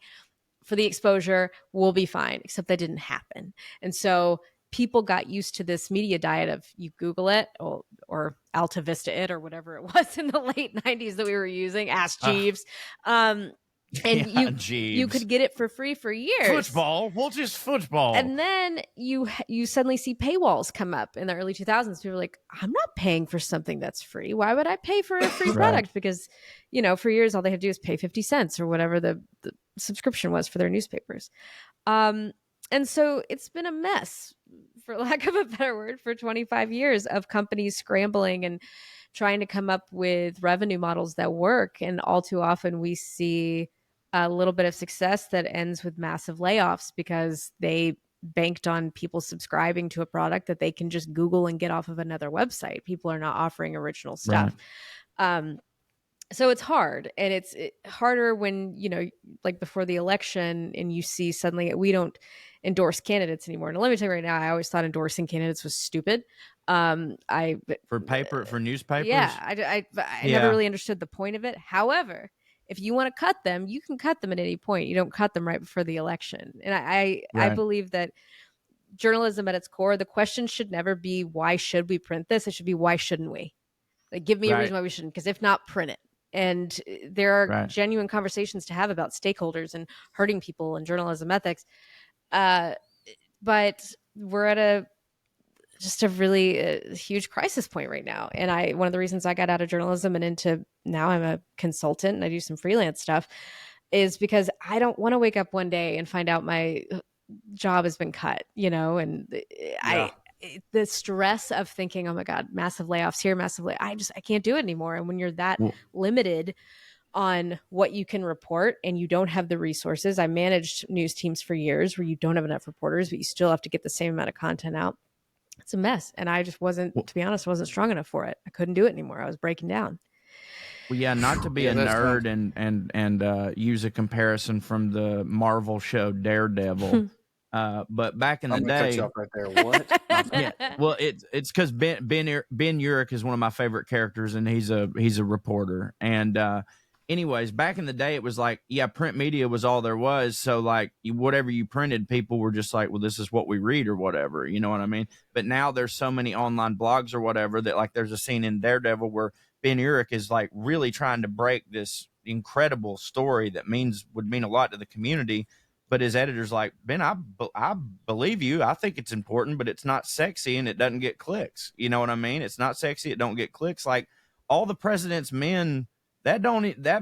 for the exposure. We'll be fine, except that didn't happen. And so people got used to this media diet of you Google it or Alta Vista it or whatever it was in the late 90s that we were using, Ask Jeeves. And you could get it for free for years. Football, we'll just football. And then you suddenly see paywalls come up in the early 2000s. People are like, I'm not paying for something that's free. Why would I pay for a free product? Because, for years, all they had to do is pay 50 cents or whatever the subscription was for their newspapers. And so it's been a mess, for lack of a better word, for 25 years of companies scrambling and trying to come up with revenue models that work. And all too often we see a little bit of success that ends with massive layoffs because they banked on people subscribing to a product that they can just Google and get off of another website. People are not offering original stuff. Right. So it's hard, and it's harder when, like before the election and you see suddenly we don't endorse candidates anymore. And let me tell you right now, I always thought endorsing candidates was stupid. For newspapers. Yeah. I never really understood the point of it. However, if you want to cut them, you can cut them at any point. You don't cut them right before the election. And I believe that journalism at its core, the question should never be, why should we print this? It should be, why shouldn't we? Like, give me a reason why we shouldn't, because if not, print it. And there are genuine conversations to have about stakeholders and hurting people and journalism ethics. But we're at a really huge crisis point right now. And one of the reasons I got out of journalism and into now I'm a consultant and I do some freelance stuff is because I don't want to wake up one day and find out my job has been cut, and the stress of thinking, oh my God, massive layoffs here, I can't do it anymore. And when you're that limited on what you can report and you don't have the resources, I managed news teams for years where you don't have enough reporters, but you still have to get the same amount of content out. It's a mess. And I just wasn't, to be honest, wasn't strong enough for it. I couldn't do it anymore. I was breaking down. Well, yeah, not to be a nerd and use a comparison from the Marvel show Daredevil. But back in the day, cut you off right there. What? Yeah, well, it's because Ben Urich is one of my favorite characters, and he's a reporter. And anyways, back in the day, it was like, print media was all there was. So like, whatever you printed, people were just like, well, this is what we read or whatever. You know what I mean? But now there's so many online blogs or whatever that, like, there's a scene in Daredevil where Ben Urich is like really trying to break this incredible story that would mean a lot to the community. But his editor's like, Ben, I believe you. I think it's important, but it's not sexy and it doesn't get clicks. You know what I mean? It's not sexy. It don't get clicks. Like all the president's men, that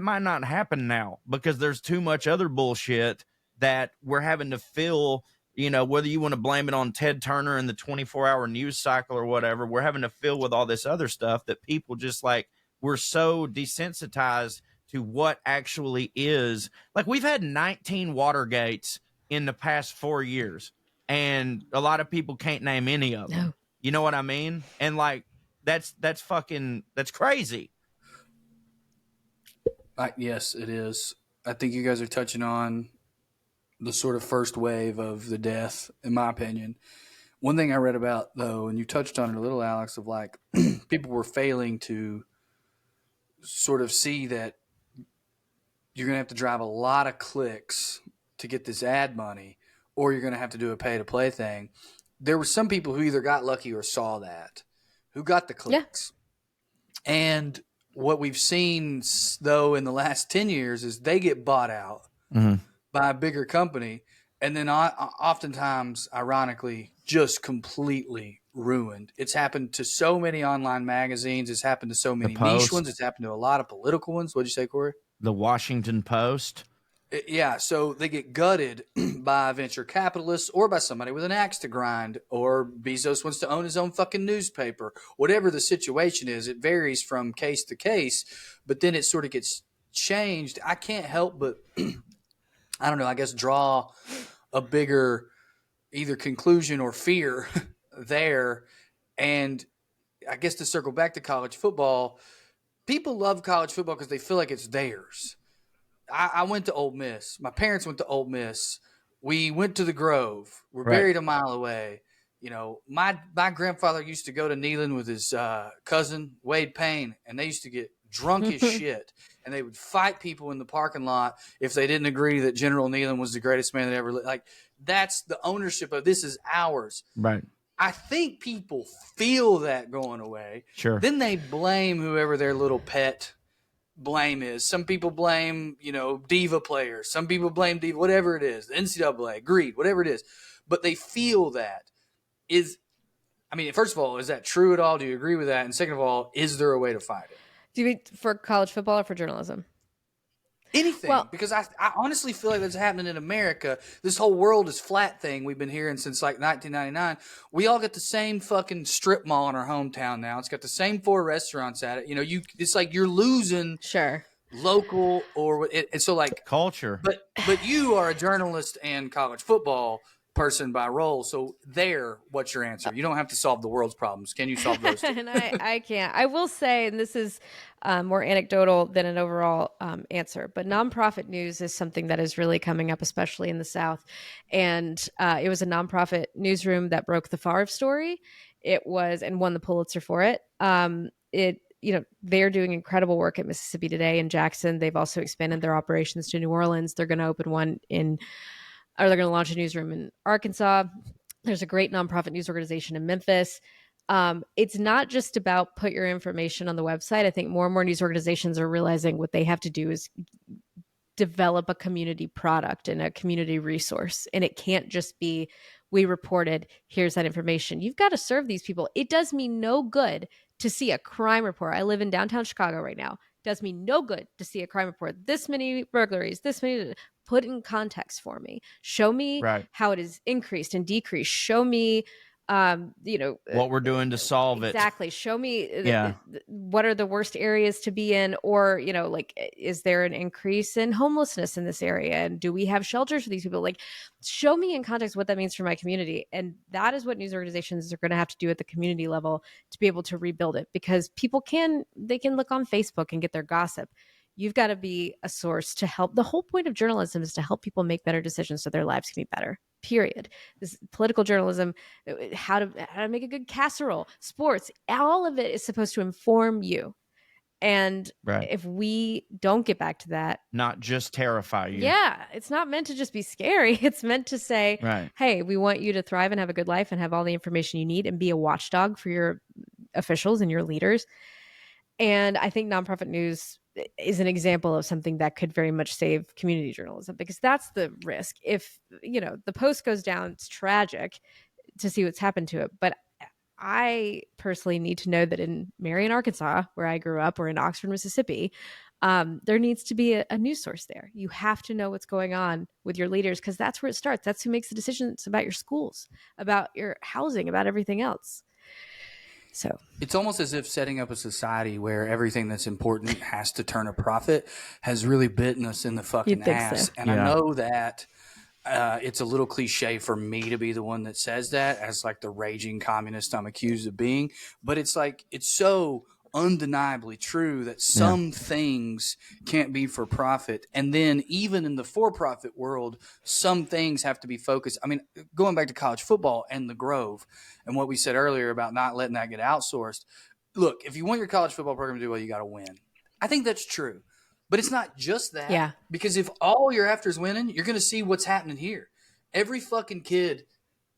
might not happen now because there's too much other bullshit that we're having to fill, you know, whether you want to blame it on Ted Turner and the 24-hour news cycle or whatever, we're having to fill with all this other stuff that people just like, we're so desensitized to what actually is. Like, we've had 19 Watergates in the past 4 years, and a lot of people can't name any of them. No. You know what I mean? And like, that's crazy. Yes, it is. I think you guys are touching on the sort of first wave of the death, in my opinion. One thing I read about, though, and you touched on it a little, Alex, of like people were failing to sort of see that you're going to have to drive a lot of clicks to get this ad money, or you're going to have to do a pay-to-play thing. There were some people who either got lucky or saw that, who got the clicks. Yeah. And what we've seen, though, in the last 10 years is they get bought out by a bigger company, and then oftentimes, ironically, just completely ruined. It's happened to so many online magazines. It's happened to so many niche ones. It's happened to a lot of political ones. What'd you say, Corey? The Washington Post. Yeah, so they get gutted by venture capitalists or by somebody with an axe to grind, or Bezos wants to own his own fucking newspaper. Whatever the situation is, it varies from case to case, but then it sort of gets changed. I can't help but, I don't know, I guess draw a bigger either conclusion or fear there. And I guess to circle back to college football, people love college football because they feel like it's theirs. I went to Ole Miss. My parents went to Ole Miss. We went to the Grove. We're buried a mile away. You know, my grandfather used to go to Neyland with his cousin, Wade Payne, and they used to get drunk as shit. And they would fight people in the parking lot if they didn't agree that General Neyland was the greatest man that ever lived. Like, that's the ownership of this is ours. Right. I think people feel that going away. Sure. Then they blame whoever their little pet blame is. Some people blame, you know, diva players. Some people blame diva, whatever it is, the NCAA, greed, whatever it is. But they feel that. I mean, first of all, is that true at all? Do you agree with that? And second of all, is there a way to fight it? Do you mean for college football or for journalism? Anything, because I honestly feel like that's happening in America. This whole world is flat thing we've been hearing since like 1999. We all got the same fucking strip mall in our hometown now. It's got the same 4 restaurants at it. You know, it's like you're losing local or and so like culture. But you are a journalist and college football person by role. So what's your answer? You don't have to solve the world's problems. Can you solve those too? And I can't. I will say, and this is more anecdotal than an overall answer, but nonprofit news is something that is really coming up, especially in the South. And it was a nonprofit newsroom that broke the Favre story. It was, and won the Pulitzer for it. They're doing incredible work at Mississippi Today in Jackson. They've also expanded their operations to New Orleans. They're going to open one they're going to launch a newsroom in Arkansas. There's a great nonprofit news organization in Memphis. It's not just about put your information on the website. I think more and more news organizations are realizing what they have to do is develop a community product and a community resource. And it can't just be, we reported, here's that information. You've got to serve these people. It does me no good to see a crime report. I live in downtown Chicago right now. It does me no good to see a crime report. This many burglaries, this many. Put in context for me. Show me how it is increased and decreased. Show me, what we're doing to solve it. Exactly. Show me what are the worst areas to be in, or, is there an increase in homelessness in this area? And do we have shelters for these people? Like, show me in context what that means for my community. And that is what news organizations are going to have to do at the community level to be able to rebuild it, because people can look on Facebook and get their gossip. You've got to be a source to help. The whole point of journalism is to help people make better decisions so their lives can be better, period. This political journalism, how to make a good casserole, sports, all of it is supposed to inform you. And if we don't get back to that. Not just terrify you. Yeah. It's not meant to just be scary. It's meant to say, hey, we want you to thrive and have a good life and have all the information you need and be a watchdog for your officials and your leaders. And I think nonprofit news is an example of something that could very much save community journalism, because that's the risk. If, the Post goes down, it's tragic to see what's happened to it. But I personally need to know that in Marion, Arkansas, where I grew up, or in Oxford, Mississippi, there needs to be a news source there. You have to know what's going on with your leaders, because that's where it starts. That's who makes the decisions about your schools, about your housing, about everything else. So it's almost as if setting up a society where everything that's important has to turn a profit has really bitten us in the fucking ass. So. And I know that it's a little cliche for me to be the one that says that as like the raging communist I'm accused of being, but it's like, it's so undeniably true that some things can't be for profit. And then even in the for-profit world, some things have to be focused. I mean, going back to college football and the Grove and what we said earlier about not letting that get outsourced. Look, if you want your college football program to do well, you got to win. I think that's true. But it's not just that. Yeah. Because if all you're after is winning, you're going to see what's happening here. Every fucking kid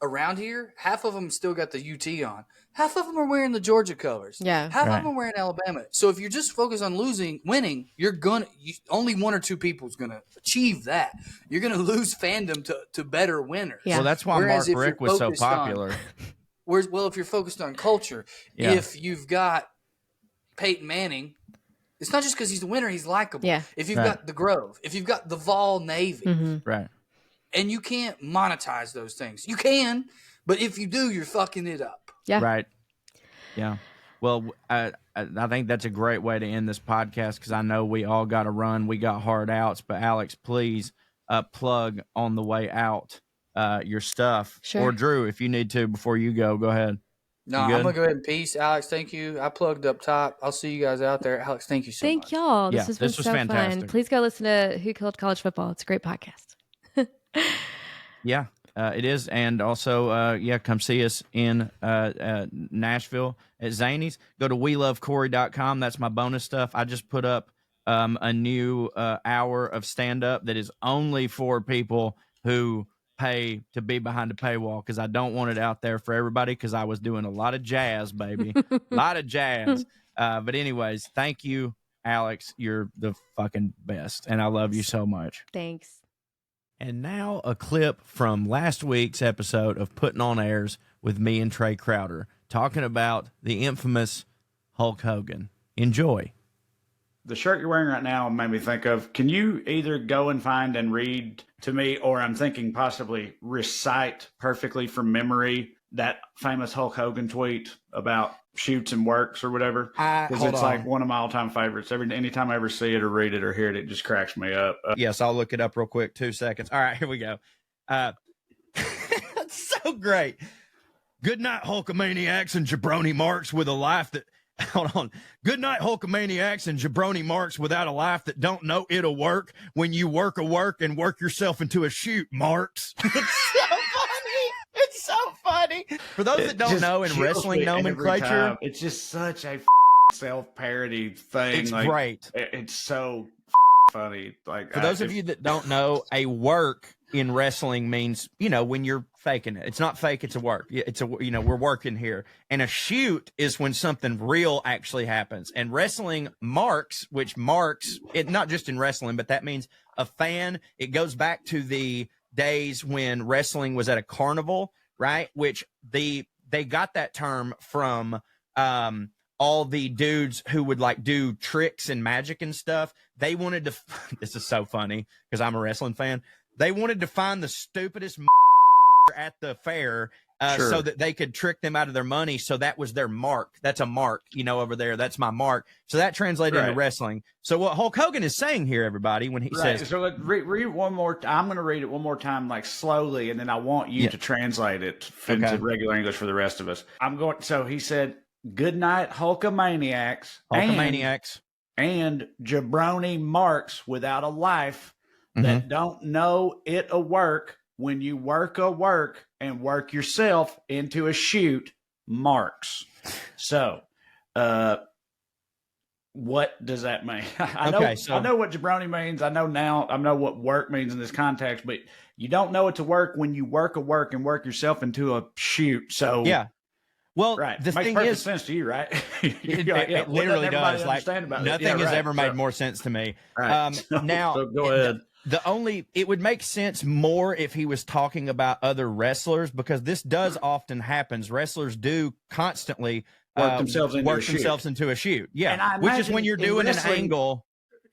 around here, half of them still got the UT on. Half of them are wearing the Georgia colors. Yeah. Half of them are wearing Alabama. So if you're just focused on winning, only one or two people is going to achieve that. You're going to lose fandom to better winners. Yeah. Well, that's why Mark Richt was so popular. If you're focused on culture, if you've got Peyton Manning, it's not just because he's the winner, he's likable. Yeah. If you've got the Grove, if you've got the Vol Navy, right, and you can't monetize those things. You can, but if you do, you're fucking it up. Yeah. Right. Yeah. Well, I think that's a great way to end this podcast, because I know we all got to run. We got hard outs. But, Alex, please plug on the way out your stuff. Sure. Or, Drew, if you need to before you go ahead. No, I'm going to go ahead and peace. Alex, thank you. I plugged up top. I'll see you guys out there. Alex, thank you so much. Thank y'all. Yeah, This has been so fantastic. fun. Please go listen to Who Killed College Football. It's a great podcast. Yeah, it is. And also, come see us in Nashville at Zany's. Go to welovecorey.com. That's my bonus stuff. I just put up a new hour of stand-up that is only for people who pay to be behind the paywall, because I don't want it out there for everybody, because I was doing a lot of jazz, baby. A lot of jazz. But anyways, thank you, Alex. You're the fucking best, and I love you so much. Thanks. And now a clip from last week's episode of Putting on Airs with me and Trae Crowder, talking about the infamous Hulk Hogan. Enjoy. The shirt you're wearing right now made me think of, can you either go and find and read to me, or I'm thinking possibly recite perfectly from memory that famous Hulk Hogan tweet about shoots and works or whatever? Because it's like one of my all-time favorites. Anytime I ever see it or read it or hear it, it just cracks me up. Yes, I'll look it up real quick. 2 seconds. All right, here we go. It's so great. Good night, Hulkamaniacs and jabroni marks with a life that... Hold on. Good night, Hulkamaniacs and jabroni marks without a life that don't know it'll work when you work a work and work yourself into a shoot, Marks. It's so funny. It's so funny. For those that don't know, in wrestling nomenclature, it's just such a self-parody thing. It's great. It's so funny. Like, for those of you that don't know, a work in wrestling means, when you're faking it. It's not fake, it's a work. It's we're working here. And a shoot is when something real actually happens. And wrestling marks, which marks it, not just in wrestling, but that means a fan. It goes back to the days when wrestling was at a carnival, right? Which they got that term from all the dudes who would like do tricks and magic and stuff. They wanted to, this is so funny because I'm a wrestling fan. They wanted to find the stupidest at the fair so that they could trick them out of their money. So that was their mark. That's a mark, over there. That's my mark. So that translated into wrestling. So what Hulk Hogan is saying here, everybody, when he says, so read one more. I'm going to read it one more time, like slowly, and then I want you to translate it into regular English for the rest of us. So he said, "Good night, Hulkamaniacs, and jabroni marks without a life that don't know it a work when you work a work and work yourself into a shoot, Marks." So, what does that mean? I know what jabroni means. I know what work means in this context, but you don't know it to work when you work a work and work yourself into a shoot. So, yeah. Well, the thing makes perfect sense to you, right? It literally does. Like nothing has ever made more sense to me. Right. Now, so go ahead. It would make sense more if he was talking about other wrestlers, because this does often happens. Wrestlers do constantly work themselves into a shoot. Yeah, which is when you're doing an angle.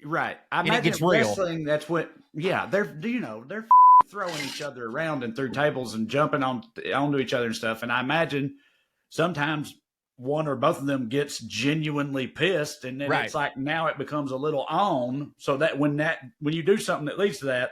Right. I And imagine it gets real. wrestling, that's what, they're throwing each other around and through tables and jumping onto each other and stuff. And I imagine sometimes one or both of them gets genuinely pissed, and then it's like now it becomes a little on, so that when you do something that leads to that,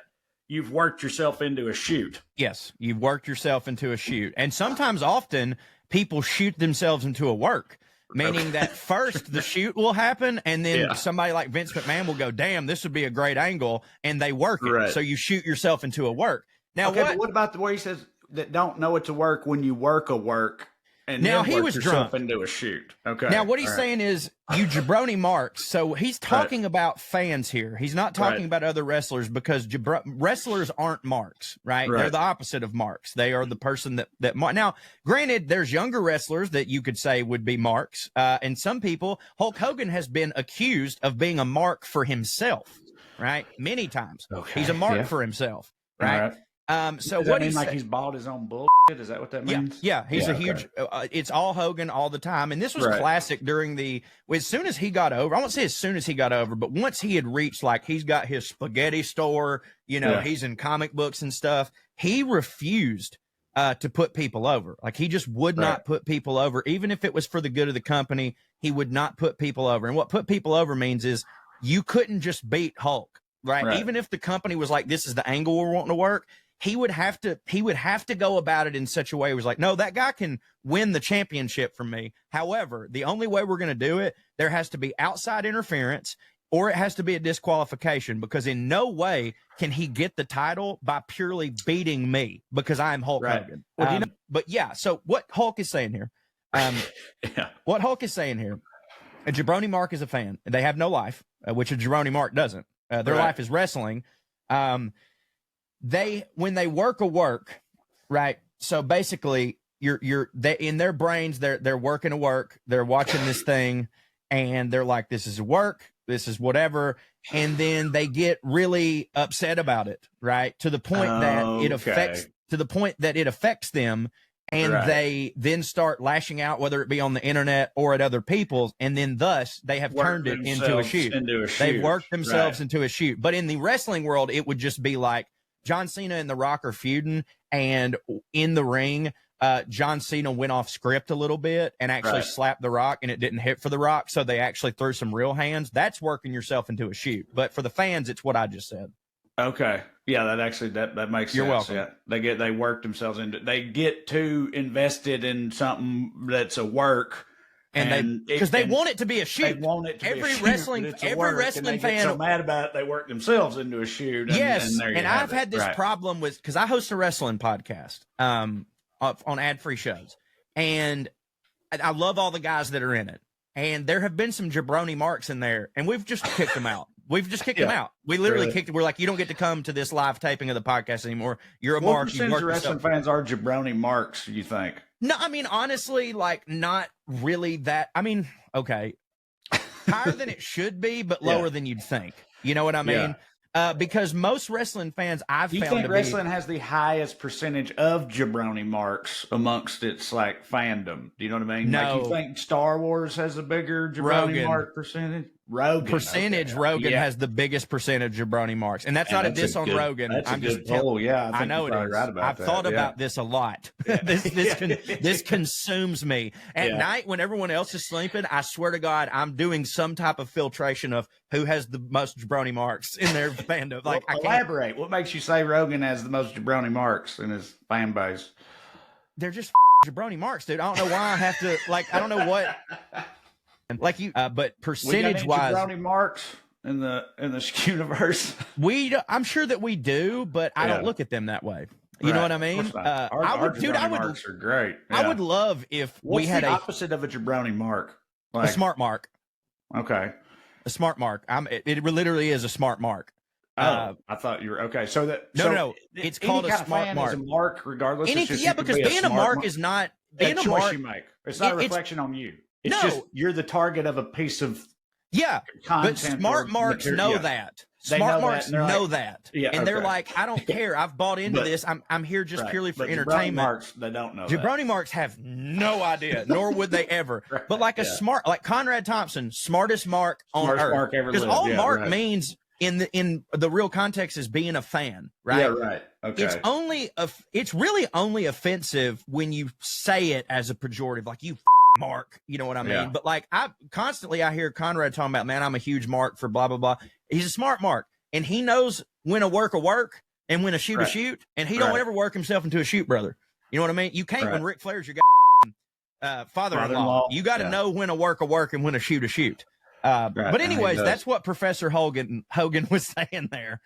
you've worked yourself into a shoot. Yes, you've worked yourself into a shoot. And sometimes often people shoot themselves into a work, meaning that first the shoot will happen, and then somebody like Vince McMahon will go, damn, this would be a great angle, and they work it. So you shoot yourself into a work. Now, but what about where he says that don't know it to work when you work a work? And now he was drunk into a shoot. Okay. Now what he's saying is, you jabroni marks. So he's talking about fans here. He's not talking about other wrestlers, because wrestlers aren't marks, right? They're the opposite of marks. They are the person that now, granted, there's younger wrestlers that you could say would be marks, and some people. Hulk Hogan has been accused of being a mark for himself, right? Many times. He's a mark for himself, right? So does that mean like he's bought his own bullshit? Is that what that means? Yeah. He's a huge. It's all Hogan all the time, and this was classic during as soon as he got over. I won't say as soon as he got over, but once he had reached, like, he's got his spaghetti store. He's in comic books and stuff. He refused to put people over. Like, he just would not put people over, even if it was for the good of the company. He would not put people over. And what put people over means is you couldn't just beat Hulk, right? Even if the company was like, this is the angle we're wanting to work. He would have to go about it in such a way where he's like, no, that guy can win the championship from me. However, the only way we're going to do it, there has to be outside interference, or it has to be a disqualification, because in no way can he get the title by purely beating me, because I'm Hulk Hogan. Well, so what Hulk is saying here, what Hulk is saying here, a jabroni mark is a fan. They have no life, which a jabroni mark doesn't. Their life is wrestling. When they work a work, right? So basically, they in their brains, they're working a work, they're watching this thing, and they're like, this is a work, this is whatever, and then they get really upset about it, right? To the point that it affects them, and they then start lashing out, whether it be on the internet or at other people's, and then thus they have turned it into a shoot. They've worked themselves into a shoot. But in the wrestling world, it would just be like, John Cena and The Rock are feuding, and in the ring, John Cena went off script a little bit and actually slapped The Rock, and it didn't hit for The Rock, so they actually threw some real hands. That's working yourself into a shoot. But for the fans, it's what I just said. Okay. Yeah, that actually that makes sense. You're welcome. Yeah. They work themselves into, they get too invested in something that's a work. And they want it to be a shoot. They want it to be a shoot. Every wrestling fan get so mad about it, they work themselves into a shoot. And I've had this problem with, because I host a wrestling podcast on ad-free shows, and I love all the guys that are in it. And there have been some jabroni marks in there, and we've just kicked them out. We've just kicked them out. We literally kicked it. We're like, you don't get to come to this live taping of the podcast anymore. You're a mark. What percentage of wrestling fans are jabroni marks, you think? No, I mean, honestly, like, not really that. I mean, okay, higher than it should be, but lower than you'd think. You know what I mean? Because most wrestling fans I've found, think wrestling has the highest percentage of jabroni marks amongst its like fandom. Do you know what I mean? No. Like, you think Star Wars has a bigger jabroni mark percentage? Rogan has the biggest percentage of jabroni marks, and that's not a diss on Rogan. I'm just telling. I know it is. Right about I've thought about this a lot. This consumes me at night when everyone else is sleeping. I swear to God, I'm doing some type of filtration of who has the most jabroni marks in their fandom. Like, elaborate. What makes you say Rogan has the most jabroni marks in his fan base? They're just jabroni marks, dude. I don't know why I have to. Like, I don't know what. Like you, but percentage wise, jabroni marks in the universe. I'm sure that we do, but I don't look at them that way. You know what I mean? Our marks are great. Yeah. I would love if we had the opposite of a jabroni mark, like a smart mark. Okay, a smart mark. It literally is a smart mark. I thought you were okay. So that no, it's called a smart mark. Is a mark, regardless. Because being a mark is not being a mark. You make. It's not a reflection on you. It's just you're the target of a piece of content. But smart marks know that. Smart marks know that. Yeah, and they're like, I don't care. I've bought into this. I'm here just purely for entertainment. Jabroni marks, they don't know Jabroni marks have no idea, nor would they ever. But like like Conrad Thompson, smartest mark on earth. Because all Mark means in the real context is being a fan, right? Yeah, right. Okay. It's really only offensive when you say it as a pejorative, like you Mark, you know what I mean? Yeah. But like I hear Conrad talking about, man, I'm a huge mark for blah, blah, blah. He's a smart mark, and he knows when a work and when a shoot a shoot, and he don't ever work himself into a shoot, brother. You know what I mean? You can't when Ric Flair's your father-in-law. You got to know when a work and when a shoot a shoot. But anyways, that's what Professor Hogan was saying there.